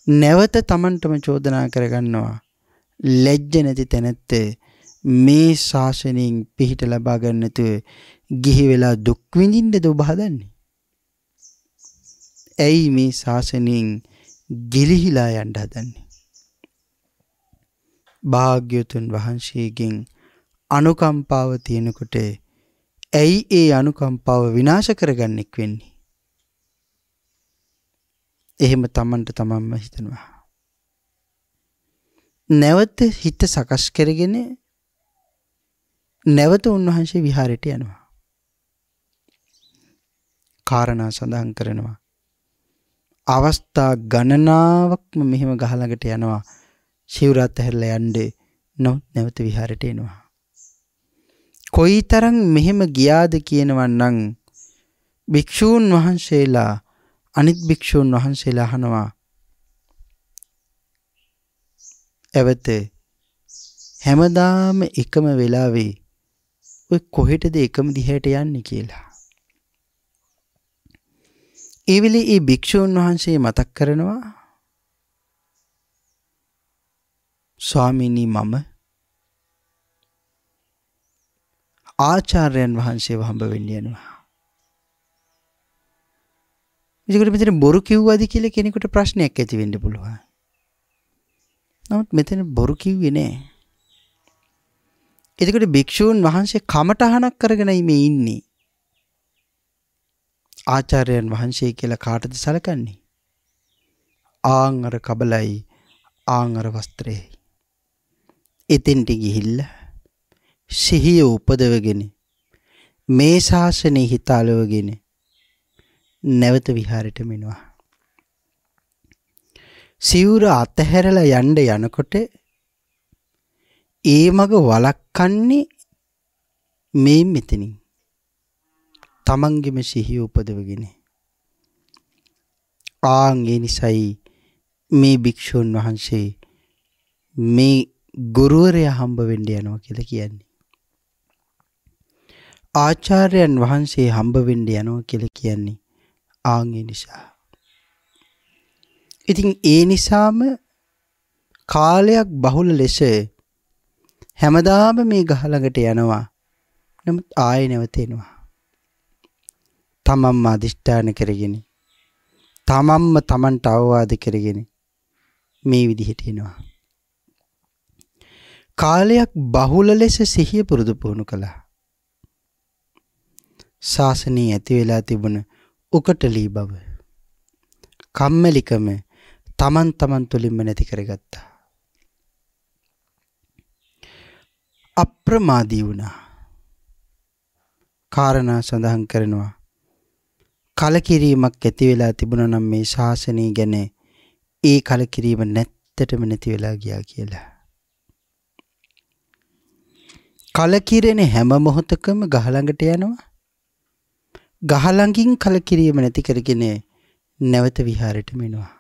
නැවත Tamanටම චෝදනා කරගන්නවා. ලැජ්ජ නැති තැනැත්ත මේ ශාසනයෙන් පිහිට ලබා ගන්නතු ගිහි වෙලා දුක් විඳින්නද ඔබ හදන්නේ? ඇයි මේ ශාසනයෙන් ගිලිහිලා යන්න හදන්නේ? භාග්‍යවතුන් වහන්සේගෙන් අනුකම්පාව තියෙනකොට ඇයි ඒ අනුකම්පාව විනාශ කරගන්නෙක් වෙන්නේ? එහෙම Tamanට තමන්ම හිතනවා. නැවත හිත සකස් කරගෙන නැවත උන්වහන්සේ විහාරයට යනවා. කාරණා සඳහන් කරනවා. අවස්ථා ගණනාවක්ම මෙහෙම ගහ ළඟට යනවා. සිවුරත් ඇහැරලා යන්නේ නැවත විහාරයට එනවා. කොයිතරම් මෙහෙම ගියාද කියනවා නම් භික්ෂූන් වහන්සේලා අනිත් භික්ෂූන් වහන්සේලා අහනවා, එවත හැමදාම එකම වෙලාවේ ඔය කොහෙටද එකම දිහාට යන්නේ කියලා. ඒ වෙලේ ඒ භික්ෂූන් වහන්සේ මතක් කරනවා, ස්වාමීනි මම ආචාර්යයන් වහන්සේව හම්බ වෙන්න යනවා. ඒකට මෙතන බොරු කිව්වද කියලා කෙනෙකුට ප්‍රශ්නයක් ඇති වෙන්න පුළුවන්. නමුත් මෙතන බොරු කිව්වේ නෑ. එතකොට භික්ෂූන් වහන්සේ කමටහනක් කරගෙනයි මේ ඉන්නේ. ආචාර්යයන් වහන්සේ කියලා කාටද සලකන්නේ? ආන් අර කබලයි ආන් අර වස්ත්‍රයයි. එතෙන්ට ගිහිල්ලා සිහිය උපදවගෙන මේ ශාසනය හිතාලවගෙන නැවත විහාරයට මෙනවා. සිවුර අතහැරලා යන්න යනකොට ඒ මග වළක්වන්නේ මේ මෙතනින්. තමන්ගෙම සිහිය උපදවගෙන. ආන් ඒ නිසයි මේ භික්ෂුන් වහන්සේ මේ ගුරුවරයා හම්බ වෙන්න යනවා කියලා කියන්නේ. ආචාර්යයන් වහන්සේ හම්බ වෙන්න යනවා කියලා කියන්නේ ආන් ඒ නිසා. ඉතින් ඒ නිසාම කාලයක් බහුල ලෙස හැමදාම මේ ගහ ළඟට යනවා. නමුත් ආයෙ නැවත එනවා. තමන්ම අදිෂ්ඨාන කරගෙන තමන්ම තමන්ට අවවාද කරගෙන මේ විදිහට එනවා. කාලයක් බහුල ලෙස සිහිය පුරුදු පුහුණු කළා. ශාසනයේ ඇති වෙලා තිබුණ උකටලී බව, කම්මැලිකම තමන් තුළින්ම නැති කරගත්තා. අප්‍රමාදී වුණා. කාරණා සඳහන් කරනවා. කලකිරීමක් ඇති වෙලා තිබුණා නම් මේ ශාසනය ගැන ඒ කලකිරීම නැත්තටම නැති වෙලා ගියා කියලා. කලකිරෙන හැම මොහොතකම ගහ ළඟට යනවා. ගහ ළඟින් කලකිරීම නැති කරගෙන නැවත විහාරයට මෙනවා.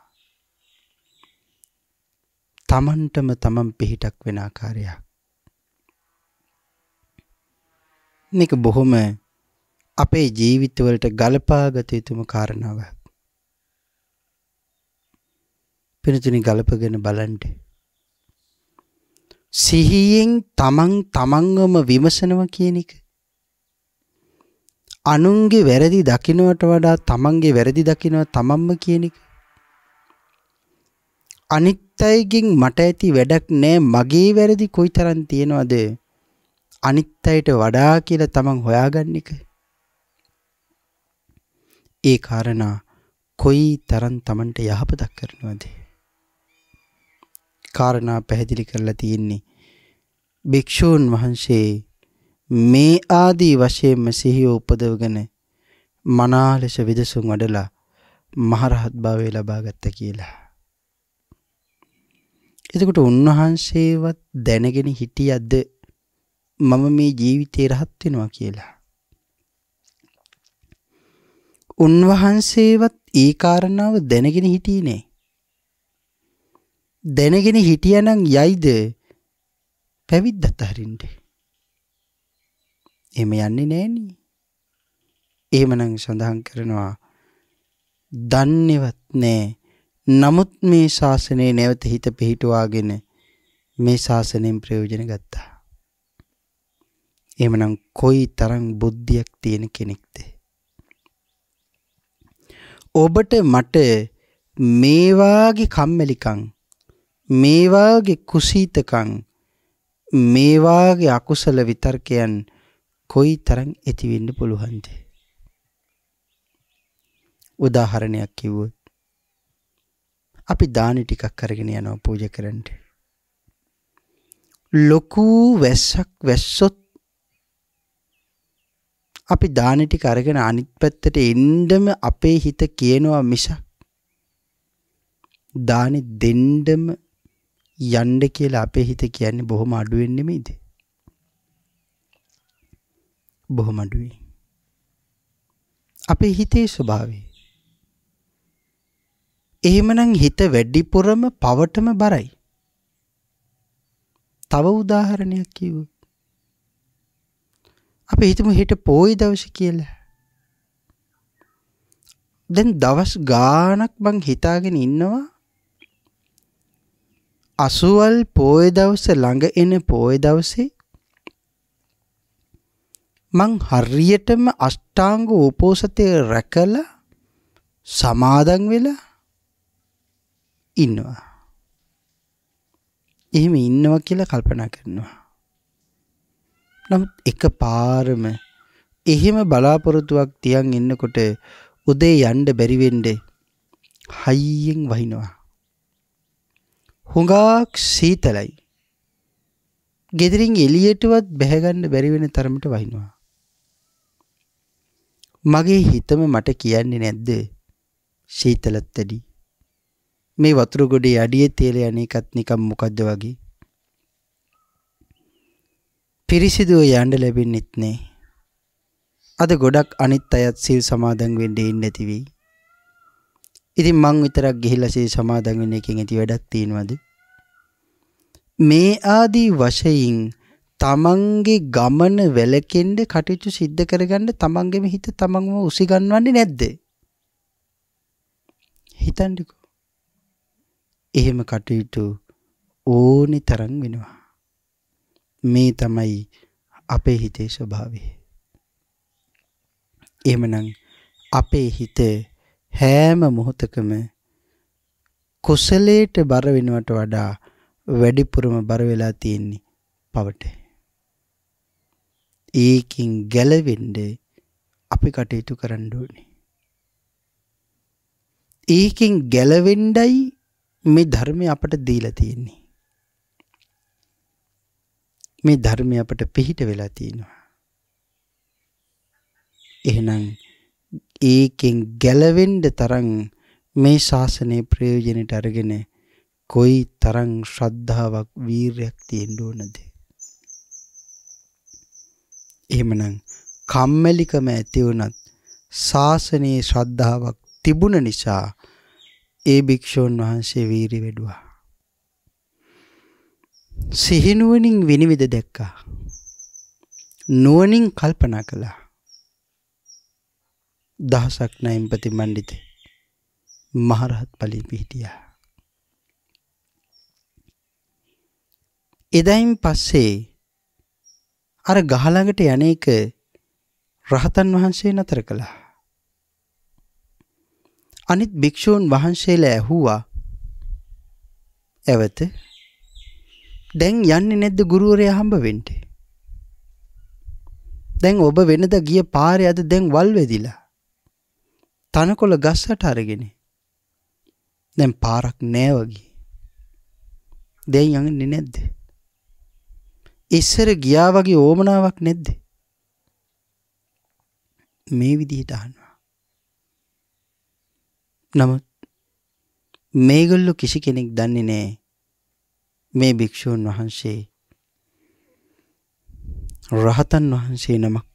තමන්ටම තමන් පිහිටක් වෙන ආකාරයක්. මේක බොහොම අපේ ජීවිතවලට ගලපාගත යුතුම කාරණාවක්. පිරිතුනි ගලපගෙන බලන්න. සිහියෙන් තමන්වම විමසනවා කියන එක. අනුන්ගේ වැරදි දකින්නට වඩා තමන්ගේ වැරදි දකින්නවා තමන්ම කියන එක. අනිත් අයගෙන් මට ඇති වැඩක් නෑ, මගේ වැරදි කොයිතරම් තියෙනවද අනිත් අයට වඩා කියලා තමන් හොයාගන්න එක. ඒ කාරණා කොයි තරම් තමන්ට යහපතක් කරනවද? කාරණා පැහැදිලි කරලා තියෙන්නේ භික්ෂූන් වහන්සේ මේ ආදී වශයෙන්ම සිහිය උපදවගෙන මනා ලෙස විදසුන් වඩලා මහරහත් භාවය ලබා ගත්තා කියලා. එතකොට උන්වහන්සේවත් දැනගෙන හිටියද මම මේ ජීවිතේ රහත් වෙනවා කියලා? උන්වහන්සේවත් ඒ කාරණාව දැනගෙන හිටියේ නෑ. දැනගෙන හිටියනම් යයිද පැවිද්දත් අරින්න? එහෙම යන්නේ නෑනේ. එහෙමනම් සඳහන් කරනවා දන්නේවත් නෑ. නමුත් මේ ශාසනයේ නැවත හිත පිහිටුවාගෙන මේ ශාසනයෙන් ප්‍රයෝජන ගත්තා. එහෙමනම් කොයි තරම් බුද්ධියක් තියෙන කෙනෙක්ද? ඔබට මට මේ වාගේ කම්මැලිකම්, මේ වාගේ කුසීතකම්, මේ වාගේ අකුසල විතර්කයන් කොයි තරම් ඇති වෙන්න පුළුවන්ද? උදාහරණයක් කිව්වොත් අපි දානි ටිකක් අරගෙන යනවා පූජා කරන්න. ලොකු වැස්සක් වැස්සොත් අපි දානි ටික අරගෙන අනිත් පැත්තට එන්නම අපේ හිත කියනවා මිසක් දානි දෙන්නම යන්න කියලා අපේ හිත කියන්නේ බොහොම අඩුවෙන් නෙමෙයිද? බොහොම අඩුයි. අපේ හිතේ ස්වභාවය. එහෙමනම් හිත වැඩිපුරම පවටම බරයි. තව උදාහරණයක් කිව්වොත් අපි හිතමු හෙට පොයි දවසේ කියලා. දැන් දවස් ගාණක් මං හිතාගෙන ඉන්නවා අසුවල් පොයි දවස ළඟ එන පොයි දවසේ මං හරියටම අෂ්ටාංග උපෝසතය රැකලා සමාදන් වෙලා ඉන්නවා. එහෙම ඉන්නවා කියලා කල්පනා කරනවා. නමුත් එකපාරම එහෙම බලාපොරොත්තුවක් තියන් ඉන්නකොට උදේ යන්න බැරි වෙන්නේ හයියෙන් වහිනවා. හුඟක් සීතලයි. ගෙදරින් එළියටවත් බැහැ ගන්න බැරි වෙන තරමට වහිනවා. මගේ හිතම මට කියන්නේ නැද්ද සීතලත් ඇති. මේ වතුර ගොඩේ අඩියේ තියලා යන එකත් නිකම් මොකද්ද වගේ. පිරිසිදුව යන්න ලැබෙන්නෙත් නෑ. අද ගොඩක් අනිත් අයත් සීල් සමාදන් වෙන්නේ නැති වෙයි. ඉතින් මං විතරක් ගිහිල්ලා සීල් සමාදන් වෙන්න එකෙන් ඇති වැඩක් තියෙනවද? මේ ආදී වශයෙන් තමන්ගේ ගමන වැළකෙන්න කටයුතු සිද්ධ කරගන්න තමන්ගේම හිත තමන්ම උසිගන්වන්නේ නැද්ද? හිතන්නකෝ. එහෙම කටයුතු ඕනි තරම් වෙනවා. මේ තමයි අපේ හිතේ ස්වභාවය. එහෙමනම් අපේ හිත හැම මොහොතකම කුසලයට බර වෙනවට වඩා වැඩිපුරම බර වෙලා තියෙන්නේ පවට. ඒකින් ගැලවෙන්න අපි කටයුතු කරන්න ඕනේ. ඒකින් ගැලවෙන්නයි මේ ධර්මය අපට දීලා තියෙන්නේ. මේ ධර්මය අපට පිහිට වෙලා තියෙනවා. එහෙනම් ඒකෙන් ගැලවෙන්න තරම් මේ ශාසනයේ ප්‍රයෝජනෙට අරගෙන කොයි තරම් ශ්‍රද්ධාවක් වීරයක් තියෙන්න ඕනද? එහෙමනම් කම්මැලිකම ඇති වුණත් ශාසනයේ ශ්‍රද්ධාවක් තිබුණ නිසා ඒ භික්ෂුන් වහන්සේ වීරිය වැඩුවා. සිහිනුවණින් විනිවිද දැක්කා. නුවණින් කල්පනා කළා. දහසක් නයින් ප්‍රතිමන්විත මහරහත් ඵලෙ පිහිටියා. එදායින් පස්සේ අර ගහ ළඟට යන්නේක රහතන් වහන්සේ නතර කළා. අනිත් භික්ෂූන් වහන්සේලා ඇහුවා, "එවත දැන් යන්නේ නැද්ද ගුරුවරයා හම්බ වෙන්න? දැන් ඔබ වෙනද ගිය පාරේ අද දැන් වල් වෙදිලා. තනකොළ ගස්සට අරගෙන. දැන් පාරක් නෑ වගේ. දැන් යන්නේ නැද්ද? ඉස්සර ගියා වගේ ඕමනාවක් නැද්ද?" මේ විදිහට අහනවා. නමුත් මේගොල්ලෝ කිසි කෙනෙක් දන්නේ නෑ මේ භික්ෂුන් වහන්සේ රහතන් වහන්සේ නමක්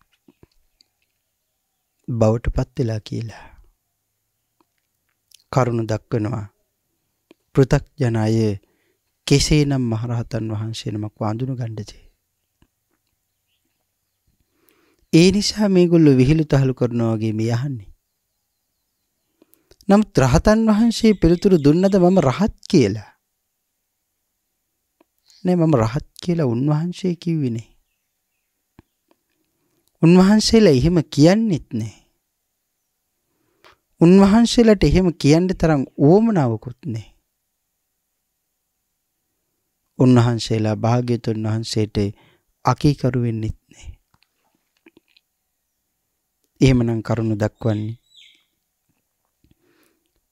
බවට පත් වෙලා කියලා. කරුණ දක්වනවා. පෘථග්ජන අය කෙසේනම් මහරහතන් වහන්සේ නමක් වඳුන ගන්නද? ඒ නිසා මේගොල්ලෝ විහිළු තහළු කරනවා වගේ මේ අහන්නේ. නමුත් රහතන් වහන්සේ පිළිතුරු දුන්නද මම රහත් කියලා? නෑ, මම රහත් කියලා උන්වහන්සේ කිව්වේ නෑ. උන්වහන්සේලා එහෙම කියන්නෙත් නෑ. උන්වහන්සේලාට එහෙම කියන්න තරම් උවමනාවකුත් නෑ. උන්වහන්සේලා භාග්‍යතුන් වහන්සේට අකීකරු වෙන්නෙත් නෑ. එහෙමනම් කරුණ දක්වන්නේ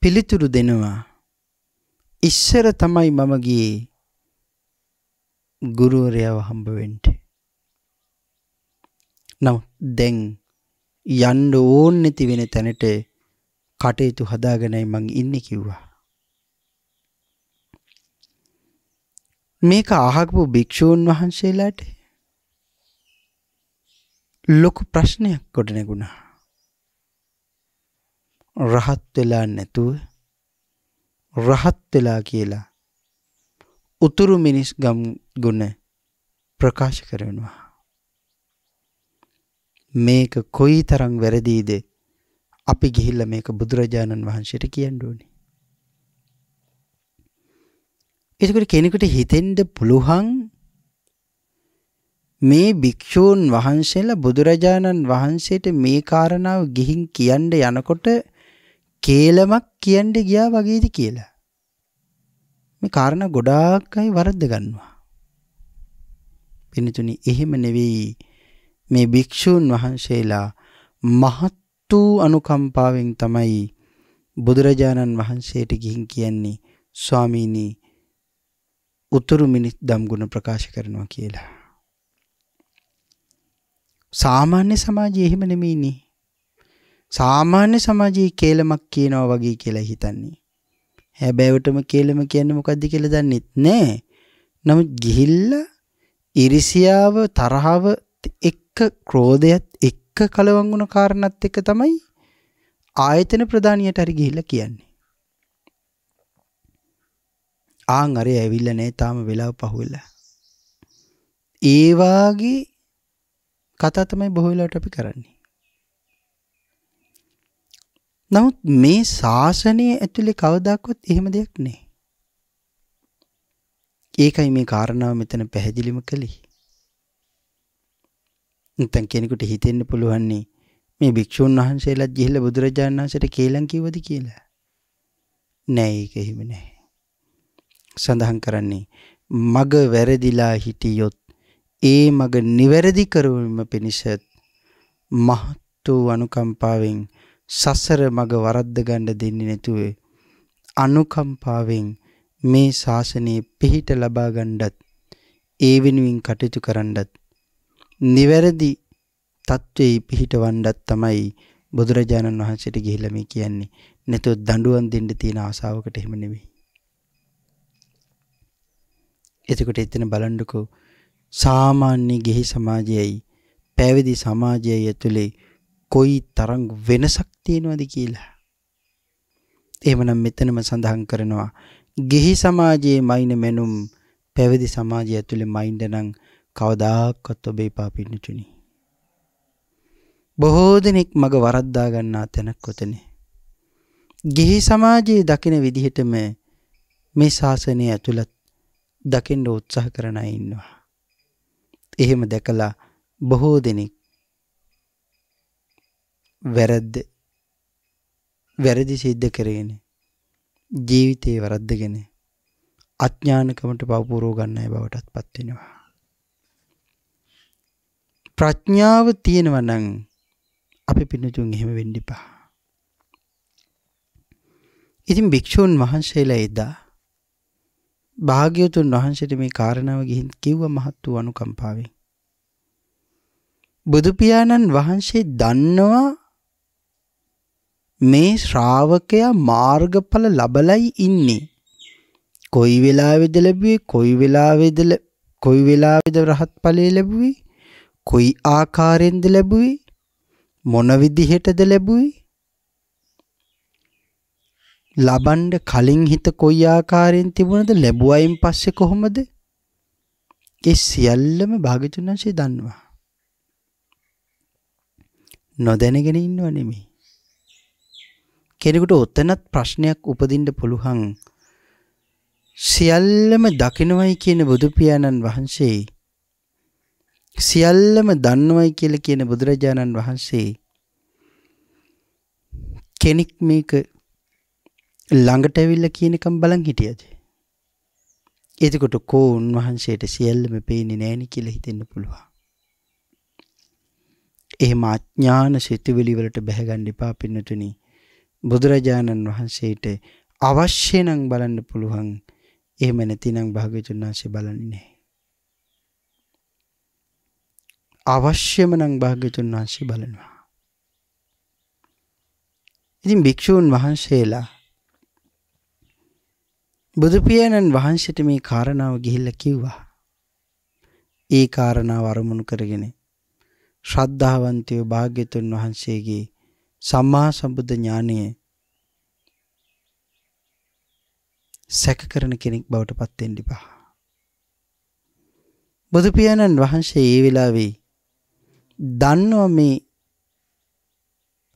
පිළිතුරු දෙනවා. ඉස්සර තමයි මම ගියේ ගුරුවරයාව හම්බ වෙන්න. නමුත් දැන් යන්න ඕන නැති වෙන තැනට කටයුතු හදාගෙනයි මං ඉන්නේ කිව්වා. මේක අහපු භික්ෂූන් වහන්සේලාට ලොකු ප්‍රශ්නයක් කොට නැගුණා. රහත් වෙලා නැතුව රහත් වෙලා කියලා උතුරු මිනිස් ගුණ ප්‍රකාශ කරනවා. මේක කොයිතරම් වැරදීද? අපි ගිහිල්ලා මේක බුදුරජාණන් වහන්සේට කියන්න ඕනේ. ඒකට කෙනෙකුට හිතෙන්න පුළුවන් මේ භික්ෂූන් වහන්සේලා බුදුරජාණන් වහන්සේට මේ කාරණාව ගිහින් කියන්න යනකොට කේලමක් කියන්න ගියා වගේද කියලා. මේ කාරණා ගොඩාක් අය වරද්ද ගන්නවා. පින්තුනි, එහෙම නෙවෙයි. මේ භික්ෂූන් වහන්සේලා මහත් වූ අනුකම්පාවෙන් තමයි බුදුරජාණන් වහන්සේට ගිහින් කියන්නේ ස්වාමීනි උතුරු මිනිස් ධම්ගුණ ප්‍රකාශ කරනවා කියලා. සාමාන්‍ය සමාජයේ එහෙම නෙමෙයිනේ. සාමාන්‍ය සමාජයේ කේලමක් කියනවා වගේ කියලා හිතන්නේ. හැබැයිවටම කේලම කියන්නේ මොකද්ද කියලා දන්නෙත් නැහැ. නමුත් ගිහිල්ලා ඉරිසියාව, තරහව එක්ක, ක්‍රෝධයත් එක්ක කලවම් වුණ කාරණාත් එක්ක තමයි ආයතන ප්‍රධානියට හරි ගිහිල්ලා කියන්නේ. ආන් අරේ ඇවිල්ලා නැහැ තාම වෙලාව පහුවෙලා. ඒ වාගේ කතා තමයි බොහෝ වෙලාවට අපි කරන්නේ. නමුත් මේ ශාසනය ඇතුලේ කවදාකවත් එහෙම දෙයක් නැහැ. ඒකයි මේ කාරණාව මෙතන පැහැදිලිම කළේ. නැත්නම් කෙනෙකුට හිතෙන්න පුළුවන් මේ භික්ෂුන් වහන්සේලාත් ගිහිල්ලා බුදුරජාණන් වහන්සේට කේලම් කිව්වද කියලා. නෑ, ඒක එහෙම නෑ. සඳහන් කරන්නේ මග වැරදිලා හිටියොත් ඒ මග නිවැරදි කරවීම පිණිස මහත් වූ අනුකම්පාවෙන් සසර මග වරද්ද ගන්න දෙන්නේ නැතුව අනුකම්පාවෙන් මේ ශාසනයේ පිහිට ලබා ගන්නත් ඒ වෙනුවෙන් කටයුතු කරන්නත් නිවැරදි තත්ත්වයේ පිහිටවන්නත් තමයි බුදුරජාණන් වහන්සේට ගිහිල්ලා මේ කියන්නේ. නැතොත් දඬුවම් දෙන්න තියෙන ආසාවකට එහෙම නෙවෙයි. එතකොට එතන බලන්නකෝ සාමාන්‍ය ගිහි සමාජයයි පැවිදි සමාජයයි ඇතුලේ කොයි තරම් වෙනසක් තියෙනවද කියලා. එහෙමනම් මෙතනම සඳහන් කරනවා ගිහි සමාජයේ මයින් මෙනුම් පැවිදි සමාජය ඇතුලේ මයින්ද නම් කවදාකවත් ඔබේ පාපින්නතුනි. බොහෝ දෙනෙක් මග වරද්දා ගන්නා තැනක් කොතනේ. ගිහි සමාජයේ දකින විදිහටම මේ ශාසනය ඇතුළත් දකින්න උත්සාහ කරන අය ඉන්නවා. එහෙම දැකලා බොහෝ දෙනෙක් වැරදි සිද්ධ කරගෙන ජීවිතේ වරද්දගෙන අඥානකමට පවපුරව ගන්න අය බවටත් පත් වෙනවා. ප්‍රඥාව තියෙනවා නම් අපි පින්නතුන් එහෙම වෙන්න එපා. ඉතින් භික්ෂුන් වහන්සේලා එදා භාග්‍යවතුන් වහන්සේට මේ කාරණාව ගිහින් කිව්ව මහත් වූ අනුකම්පාවෙන්. බුදු පියාණන් වහන්සේ දන්නවා මේ ශ්‍රාවකයා මාර්ගඵල ලබලයි ඉන්නේ. කොයි වෙලාවේද ලැබුවේ, කොයි වෙලාවේද රහත් ඵලය ලැබුවේ, කොයි ආකාරයෙන්ද ලැබුවේ, මොන විදිහටද ලැබුවේ, ලබන්න කලින් හිත කොයි ආකාරයෙන් තිබුණද ලැබුවයින් පස්සේ කොහොමද? ඒ සියල්ලම භාග්‍යවතුන් වහන්සේ දන්නවා. නොදැනගෙන ඉන්නව නෙමෙයි. කෙනෙකුට ඔතනත් ප්‍රශ්නයක් උපදින්න පුළුවන්. සියල්ලම දකිනවයි කියන බුදු පියාණන් වහන්සේ, සියල්ලම දන්නවයි කියලා කියන බුදුරජාණන් වහන්සේ කෙනෙක් මේක ළඟට ඇවිල්ලා කියනකම් බලන් හිටියද? එතකොට කෝ උන්වහන්සේට සියල්ලම පේන්නේ නැහෙනි කියලා හිතෙන්න පුළුවන්. එහෙම අඥාන සිතුවිලි වලට බැහැ එපා පින්නතුනි. බුදුරජාණන් වහන්සේට අවශ්‍ය නම් බලන්න පුළුවන්. එහෙම නැතිනම් භාග්‍යවතුන් වහන්සේ බලන්නේ නැහැ. අවශ්‍යම නම් භාග්‍යවතුන් වහන්සේ බලනවා. ඉතින් භික්ෂූන් වහන්සේලා බුදු පියාණන් වහන්සේට මේ කාරණාව ගිහිල්ලා කිව්වා. ඒ කාරණාව අරමුණු කරගෙන ශ්‍රද්ධාවන්තයෝ භාග්‍යවතුන් වහන්සේගේ සම්මා සම්බුද්ධ ඥානය සැක කරන කෙනෙක් බවට පත් වෙන්න එපා. බුදු පියාණන් වහන්සේ ඒ වෙලාවේ දන්නවා මේ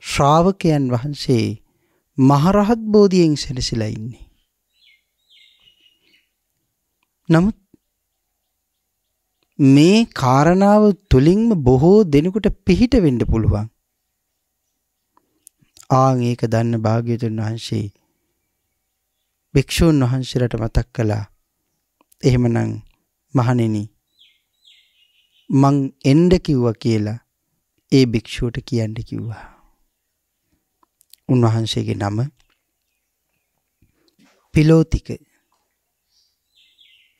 ශ්‍රාවකයන් වහන්සේ මහරහත් බෝධියෙන් සැනසීලා ඉන්නේ. නමුත් මේ කාරණාව තුලින්ම බොහෝ දෙනෙකුට පිහිට වෙන්න පුළුවන්. ඒක දන්න භාග්‍යවතුන් වහන්සේ භික්ෂුන් වහන්සේලාට මතක් කළා. එහෙමනම් මහණෙනි මං එන්න කිව්වා කියලා ඒ භික්ෂුවට කියන්න කිව්වා. උන්වහන්සේගේ නම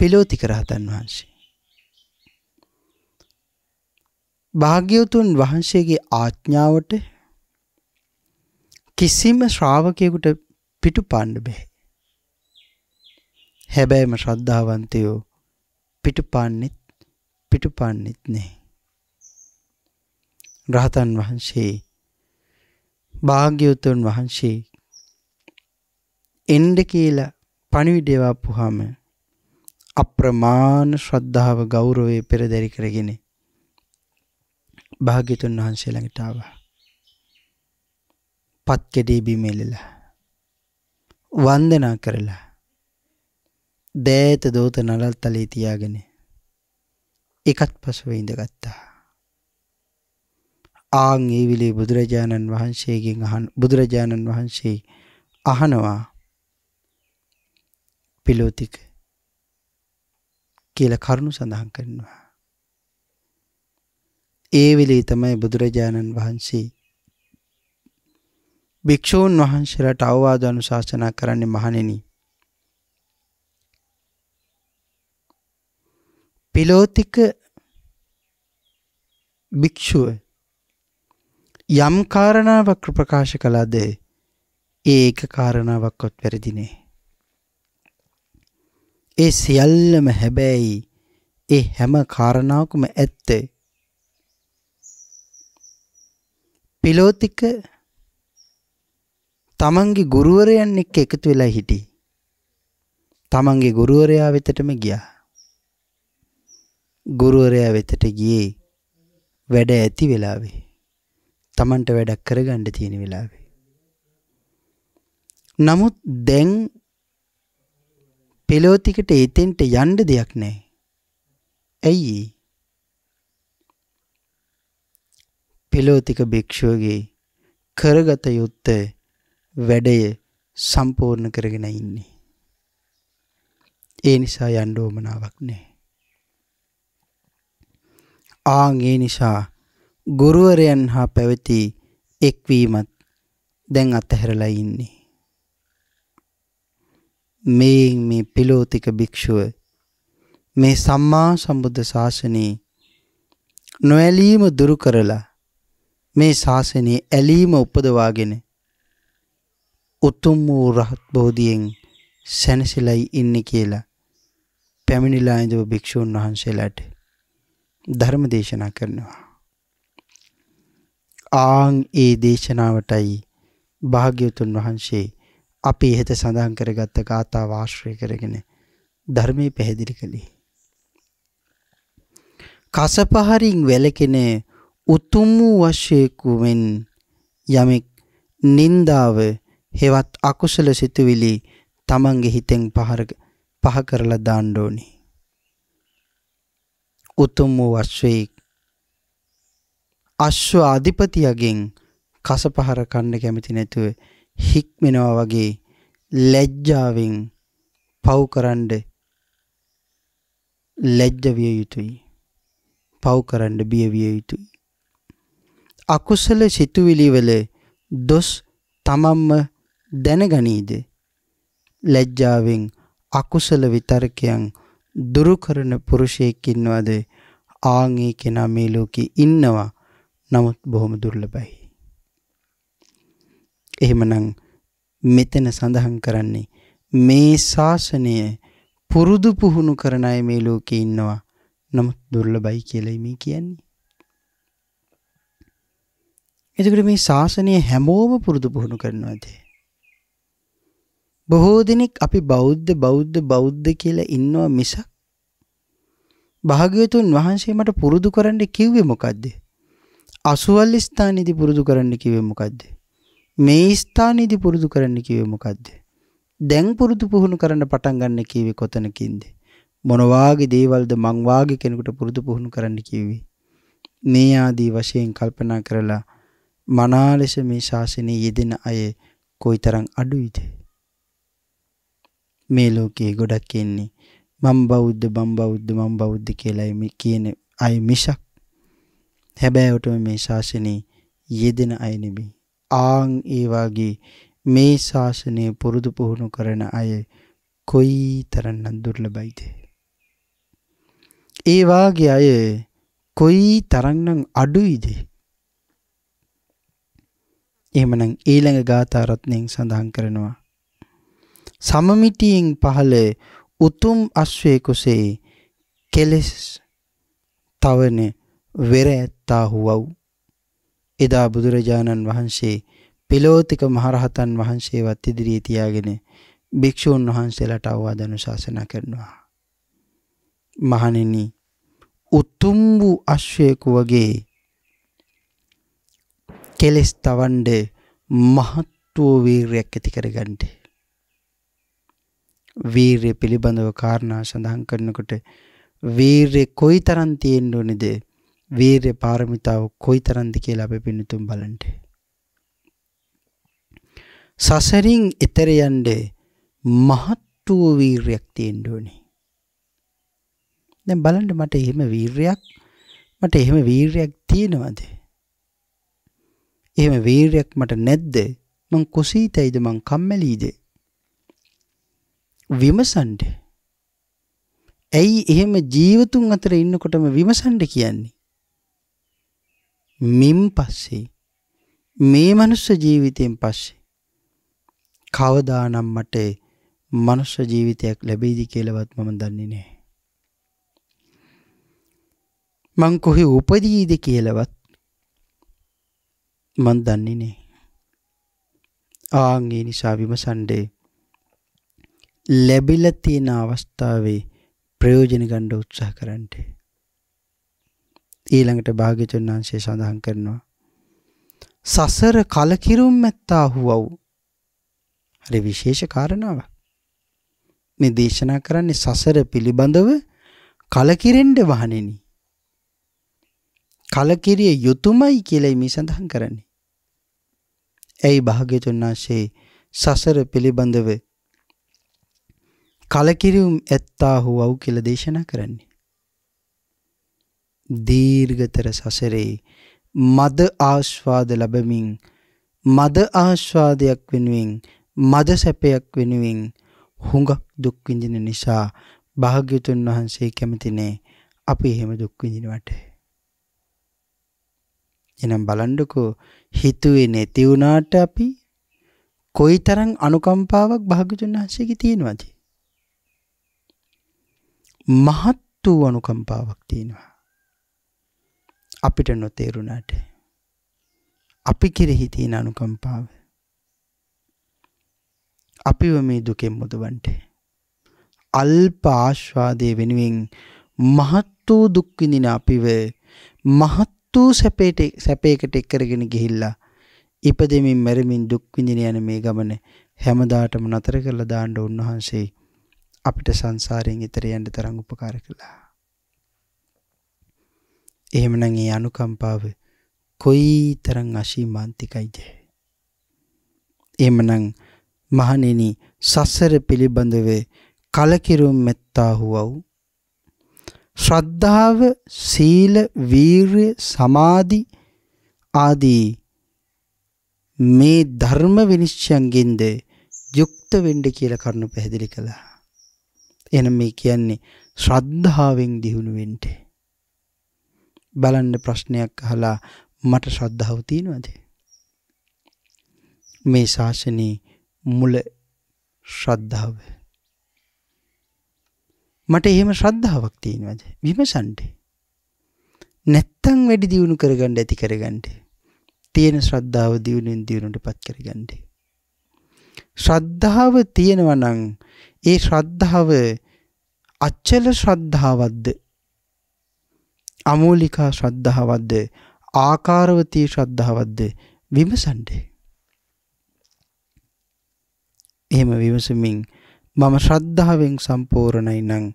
පිලෝතික රහතන් වහන්සේ. භාග්‍යවතුන් වහන්සේගේ ආඥාවට කිසිම ශ්‍රාවකයෙකුට පිටුපාන්න බෑ. හැබැයිම ශ්‍රද්ධාවන්තයෝ පිටුපාන්නෙත් නෑ. රහතන් වහන්සේ භාග්‍යවතුන් වහන්සේ එන්න කියලා පණිවිඩය වපුවාම අප්‍රමාණ ශ්‍රද්ධාව ගෞරවය පෙරදරි කරගෙන භාග්‍යවතුන් වහන්සේ ළඟට ආවා. පත්කඩේ බිමෙලලා වන්දනා කරලා දෑත දෝත නලල් තලේ තියාගෙන එකත් පසුව ඉඳගත්තා. ඒ විලේ බුදුරජාණන් වහන්සේ අහනවා පිලෝතික කියලා කරුණු සඳහන් කරනවා. ඒ වෙලේ තමයි බුදුරජාණන් වහන්සේ භික්ෂූන් වහන්සේලාට අවවාද අනුශාසනා කරන්නේ. මහණෙනි, පිලෝතික භික්ෂුව යම් කාරණාවක් ප්‍රකාශ කළාද ඒක කාරණාවක්වත් වැරදි නෑ. ඒ සියල්ලම හැබැයි ඒ හැම කාරණාවකම ඇත්ත. පිලෝතික තමන්ගේ ගුරුවරයන් එක්ක එකතු වෙලා හිටි. තමන්ගේ ගුරුවරයා වෙතටම ගියා. ගුරුවරයා වෙතට ගියේ වැඩ ඇති වෙලාවේ. තමන්ට වැඩක් කරගන්න තියෙන වෙලාවේ. නමුත් දැන් පිලෝතිකට එතෙන්ට යන්න දෙයක් නැහැ. ඇයි? පිලෝතික භික්ෂුවගේ කරගත යුත්තේ වැඩය සම්පූර්ණ කරගෙන ඉන්නේ. ඒ නිසා යන්න ඕමනාවක් නැහැ. ඒ නිසා ගුරුවරයන් හා පැවති එක්වීමත් දැන් අතහැරලා ඉන්නේ. මේ පිලෝතික භික්ෂුව මේ සම්මා සම්බුද්ධ ශාසනයේ නොඇලීම දුරු කරලා මේ ශාසනයේ ඇලීම උපදවාගෙන උතුම් වූ රහත් බෝධියෙන් සැනසෙලයි ඉන්නේ කියලා පැමිණිලා ඉඳපු භික්ෂුන් වහන්සේලාට ධර්ම දේශනා කරනවා. ඒ දේශනාවටයි භාග්‍යවතුන් වහන්සේ අපි ඉහත සඳහන් කරගත්ත ගාථාව ආශ්‍රය කරගෙන ධර්මයේ පැහැදිලි කළේ. කසපහරින් වැළකෙන උතුම් වූ වශයෙකුවෙන් යමෙක් නින්දාව හෙවත් අකුසල සිතුවිලි තමන්ගේ හිතෙන් පහ කරලා දාන්න ඕනේ. උතුම් වූ වශයෙක් අශ්ව අධිපතියගෙන් කසපහර කන්න කැමති නැතුව හික්මෙනවා වගේ ලැජ්ජාවෙන් පව් කරන්න ලැජ්ජ විය යුතුයි. පව් කරන්න බිය විය යුතුයි. අකුසල සිතුවිලි වල දොස් තමන්ම දැනගනීද? ලැජ්ජාවෙන් අකුසල විතරකයන් දුරු කරන පුරුෂයෙක් ඉන්නවද? ආන් ඒ කෙනා මේ ලෝකේ ඉන්නවා. නමුත් බොහොම දුර්ලභයි. එහෙමනම් මෙතන සඳහන් කරන්නේ මේ ශාසනය පුරුදු පුහුණු කරන අය මේ ලෝකේ ඉන්නවා. නමුත් දුර්ලභයි කියලායි මේ කියන්නේ. එතකොට මේ ශාසනය හැමෝම පුරුදු පුහුණු කරනවාද? බොහෝ දෙනෙක් අපි බෞද්ධ කියලා ඉන්නවා මිසක් භාග්‍යවතුන් වහන්සේ මට පුරුදු කරන්න කිව්වේ මොකද්ද? අසුවල් ස්ථානෙදි පුරුදු කරන්න කිව්වේ මොකද්ද? මේ ස්ථානෙදි පුරුදු කරන්න කිව්වේ මොකද්ද? දැන් පුරුදු පුහුණු කරන්න පටන් ගන්න කිව්වේ කොතනකින්ද? මොන වාගේ දේවල්ද මං වාගේ කෙනෙකුට පුරුදු පුහුණු කරන්න කිව්වේ? මේ ආදී වශයෙන් කල්පනා කරලා මනා ලෙස මේ ශාසනයේ යෙදෙන අය කොයිතරම් අඩුයිද? මේ ලෝකයේ ගොඩක් ඉන්නේ මම බෞද්ධ කියලා මේ කියන අය මිසක් හැබැයිවටම මේ ශාසනයේ යෙදෙන අය නෙමෙයි. ආන් ඒ වාගේ මේ ශාසනය පුරුදු පුහුණු කරන අය කොයිතරම් දුර්ලභයිද? ඒ වාගේ අය කොයිතරම්නම් අඩුයිද? එහෙමනම් ඊළඟ ගාථා රත්නයෙන් සඳහන් කරනවා සමමිතියෙන් පහළ උතුම් අශ්වයේ කුසේ කෙලස් තවන වෙර ඇත්තාහු වව්. එදා බුදුරජාණන් වහන්සේ පිලෝතික මහරහතන් වහන්සේවත් ඉදිරියේ තියාගෙන භික්ෂූන් වහන්සේලාට අවවාද අනුශාසනා කරනවා. මහණෙනි, උතුම් වූ අශ්වයෙකු වගේ කෙලස් තවන්න මහත් වූ වීරියක් ඇති කරගන්න. වීරිය පිළිබඳව කාරණා සඳහන් කරනකොට වීරිය කොයිතරම් තියෙන්න ඕනේද? වීරිය පාරමිතාව කොයිතරම්ද කියලා අපි පින්තුම් බලන්න. සසරින් එතර යන්න මහත් වූ වීරියක් තියෙන්න ඕනේ. දැන් බලන්න මට එහෙම වීරියක් තියෙනවද? එහෙම වීරියක් මට නැද්ද? මං කුසීතයිද? මං කම්මැලිද? විමසන්න. ඇයි එහෙම ජීවතුන් අතර ඉන්නකොටම විමසන්න කියන්නේ? මින් පස්සේ මේ මනුස්ස ජීවිතයෙන් පස්සේ කවදානම් මට මනුස්ස ජීවිතයක් ලැබෙයිද කියලාවත් මම දන්නේ නැහැ. මං කොහේ උපදීද කියලාවත් මන් දන්නේ නැහැ. ආන් ඒ නිසා විමසන්නේ ලැබිලා තියෙන අවස්ථාවේ ප්‍රයෝජන ගන්න උත්සාහ කරන්න. ඊළඟට භාග්‍යවතුන් වහන්සේ සඳහන් කරනවා සසර කලකිරුම් මැත්තාහු වව්. හරි විශේෂ කාරණාවක්. මේ දේශනා කරන්නේ සසර පිළිබඳව කලකිරෙන්න වහණෙනි. කලකිරිය යුතුයමයි කියලා මේ සඳහන් කරන්නේ. ඇයි භාග්‍යවතුන් වහන්සේ සසර පිළිබඳව කලකිරීම ඇත්තාහු වව් කියලා දේශනා කරන්නේ? දීර්ඝතර සසරේ මද ආස්වාද ලැබමින් මද ආස්වාදයක් වෙනුවෙන් මද සැපයක් වෙනුවෙන් හුඟක් දුක් විඳින නිසා භාග්‍යවතුන් වහන්සේ කැමති නෑ අපි එහෙම දුක් විඳිනවට. එනම් බලන්නකෝ හිතුවේ නැති වුණාට අපි කොයිතරම් අනුකම්පාවක් භාග්‍යවතුන් වහන්සේගේ තියෙනවද? මහත් වූ අනුකම්පාවක් තියෙනවා. අපිට නොතේරුණාට අපි කෙරෙහි තියෙන අනුකම්පාව. අපිව මේ දුකෙන් මුදවන්න. අල්ප ආස්වාදයේ වෙනුවෙන් මහත් වූ දුක් විඳින අපිව මහත් වූ සැපයකට එක්කරගෙන ගිහිල්ලා ඉපදෙමින් මැරෙමින් දුක් විඳින යන මේ ගමන හැමදාටම නතර කරලා දාන්න උන්වහන්සේ අපිට සංසාරයෙන් ඈතර යන්න තරම් උපකාර කළා. එහෙමනම් ඒ අනුකම්පාව කොයිතරම් අසීමාන්තිකයිද? එහෙමනම් මහණෙනි, සසර පිළිබඳව කලකිරුම් මෙත්තා වූ ශ්‍රද්ධාව, සීල, වීර්ය, සමාධි ආදී මේ ධර්ම විනිශ්චයන්ගෙන්ද යුක්ත වෙන්න කියලා කරුණු පැහැදිලි කළා. එහෙනම් මේ කියන්නේ ශ්‍රද්ධාවෙන් දියුණු වෙන්න. බලන්න, ප්‍රශ්නයක් අහලා මට ශ්‍රද්ධාව තියෙනවද? මේ ශාසනයේ මුල ශ්‍රද්ධාව. මට එහෙම ශ්‍රද්ධාවක් තියෙනවද? විමසන්න. නැත්තම් වැඩි දියුණු කරගන්න ඇති කරගන්න. තියෙන ශ්‍රද්ධාව දියුණුවෙන් දියුණුවටපත් කරගන්න. ශ්‍රද්ධාව තියෙනවා නම් ඒ ශ්‍රද්ධාව අචල ශ්‍රද්ධාවක්ද? අමූලිකා ශ්‍රද්ධාවක්ද? ආකාරවතී ශ්‍රද්ධාවක්ද? විමසන්න. එහෙම විමසමින් මම ශ්‍රද්ධාවෙන් සම්පූර්ණයි නම්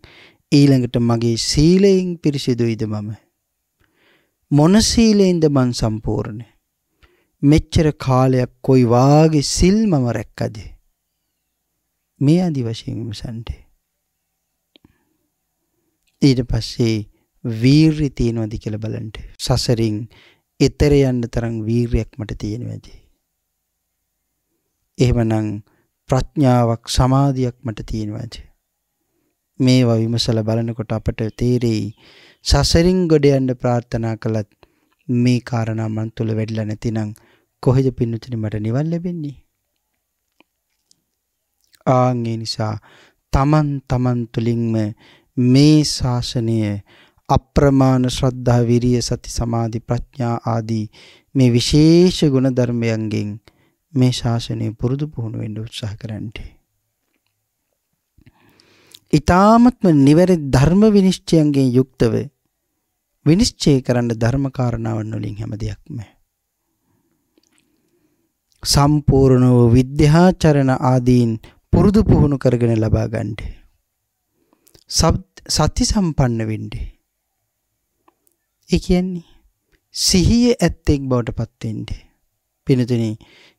ඊළඟට මගේ සීලයෙන් පිරිසිදුයිද? මම මොන සීලයෙන්ද මං සම්පූර්ණ? මෙච්චර කාලයක් කොයි වාගේ සිල් මම රැක්කද? මේ ආදි වශයෙන් විමසන්න. ඊට පස්සේ වීර්යය තියෙනවද කියලා බලන්න. සසරින් ඈතර යන්න තරම් වීර්යයක් මට තියෙනවද? එහෙමනම් ප්‍රඥාවක්, සමාධියක් මට තියෙනවද? මේවා විමසලා බලනකොට අපට තේරෙයි සසරින් ගොඩ යන්න ප්‍රාර්ථනා කළත් මේ කාරණා මන් තුළ වැඩිලා නැතිනම් කොහෙද පින්නතුනි මට නිවන් ලැබෙන්නේ? ඒ නිසා තමන් තුළින්ම මේ ශාසනය අප්‍රමාණ ශ්‍රද්ධා, විරිය, සති, සමාධි, ප්‍රඥා ආදී මේ විශේෂ ගුණ ධර්මයන්ගෙන් මේ ශාසනය පුරුදු පුහුණු වෙන්න උත්සාහ කරන්න. ඊ타මත්ම නිවැරදි ධර්ම විනිශ්චයන්ගෙන් යුක්තව විනිශ්චය කරන්න ධර්ම කාරණාවන් වලින් හැම දෙයක්ම සම්පූර්ණ වූ විද්‍යාචරණ ආදීන් පුරුදු පුහුණු කරගෙන ලබා ගන්න. සති සම්පන්න වෙන්න. ඒ කියන්නේ සිහිය ඇත්තෙක් බවට පත් වෙන්න. පිනතුනි,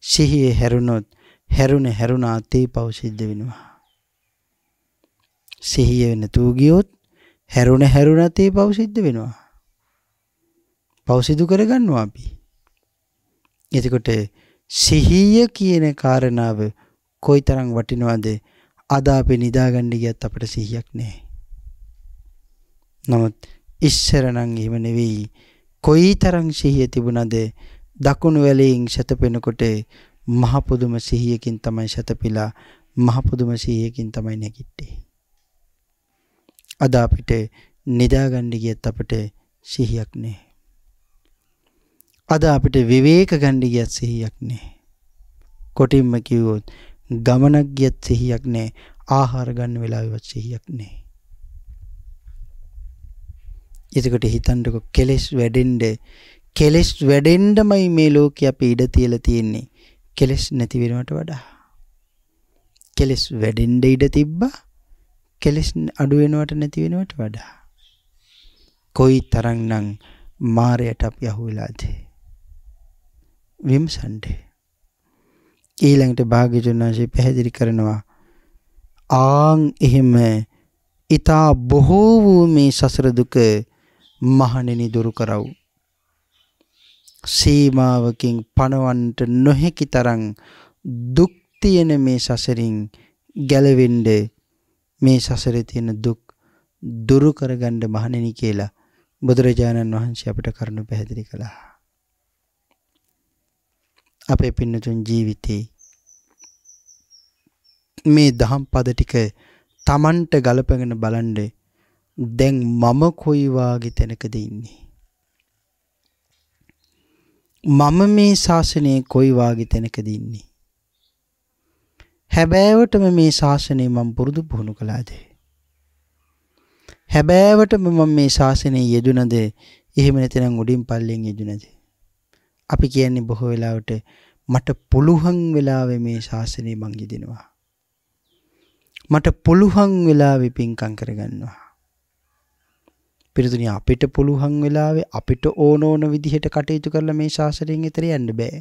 සිහිය හැරුණොත් හැරුණා තේ පව සිද්ධ වෙනවා. සිහිය නැතුව ගියොත් හැරුණා තේ පව සිද්ධ වෙනවා. පව සිදු කරගන්නවා අපි. එතකොට සිහිය කියන කාරණාව කොයිතරම් වටිනවද? අද අපි නිදාගන්න ගියත් අපිට සිහියක් නැහැ. නමුත් ඉස්සර නම් එහෙම නෙවෙයි. කොයිතරම් සිහිය තිබුණද? දකුණු වැලෙන් සැතපෙනකොට මහ පුදුම සිහියකින් තමයි සැතපිලා, මහ පුදුම සිහියකින් තමයි නැගිට්ටේ. අද අපිට නිදාගන්න ගියත් අපිට සිහියක් නැහැ. අද අපිට විවේක ගන්න ගියත් සිහියක් නැහැ. කොටින්ම කිව්වොත් ගමනක් ගියත් සිහියක් නැහැ. ආහාර ගන්න වෙලාවෙවත් සිහියක් නැහැ. එතකොට හිතන්නකො, කෙලෙස් වැඩෙන්නමයි මේ ලෝකේ අපි ඉඩ තියලා තියෙන්නේ. කෙලෙස් නැති වෙනවට වඩා. කෙලෙස් වැඩෙන්න ඉඩ තිබ්බා. කෙලෙස් අඩු වෙනවට නැති වෙනවට වඩා. කොයි තරම්නම් මායයට අපි අහු වෙලාද? විමසන්න. ඊළඟට භාග්‍යවතුන් වහන්සේ පැහැදිලි කරනවා, එහෙම ඊතා බොහෝ වූ මේ සසර දුක මහණෙනි දුරු කරව්. සීමාවකින් පණවන්නට නොහැකි තරම් දුක් තියෙන මේ සසරින් ගැලවෙන්න, මේ සසරේ තියෙන දුක් දුරු කරගන්න මහණෙනි කියලා බුදුරජාණන් වහන්සේ අපිට කරුණු පැහැදිලි කළා. අපේ පින්නතුන් ජීවිතේ මේ දහම් පද ටික Tamanට ගලපගෙන බලන්න. දැන් මම කොයි වාගේ තැනකද ඉන්නේ? මම මේ ශාසනයේ කොයි වාගේ තැනකද ඉන්නේ? හැබෑවටම මේ ශාසනය මම පුරුදු පුහුණු කළාද? හැබෑවටම මම මේ ශාසනයේ යෙදුනද? එහෙම නැතිනම් උඩින් පල්ලෙන් යෙදුනද? අපි කියන්නේ බොහෝ වෙලාවට මට පුළුවන් වෙලාවෙ මේ ශාසනය මං යෙදිනවා. මට පුළුවන් වෙලාවෙ පින්කම් කරගන්නවා. පිරිතුණි අපිට පුළුවන් වෙලාවෙ අපිට ඕන විදිහට කටයුතු කරලා මේ ශාසනයෙන් එතර යන්න බෑ.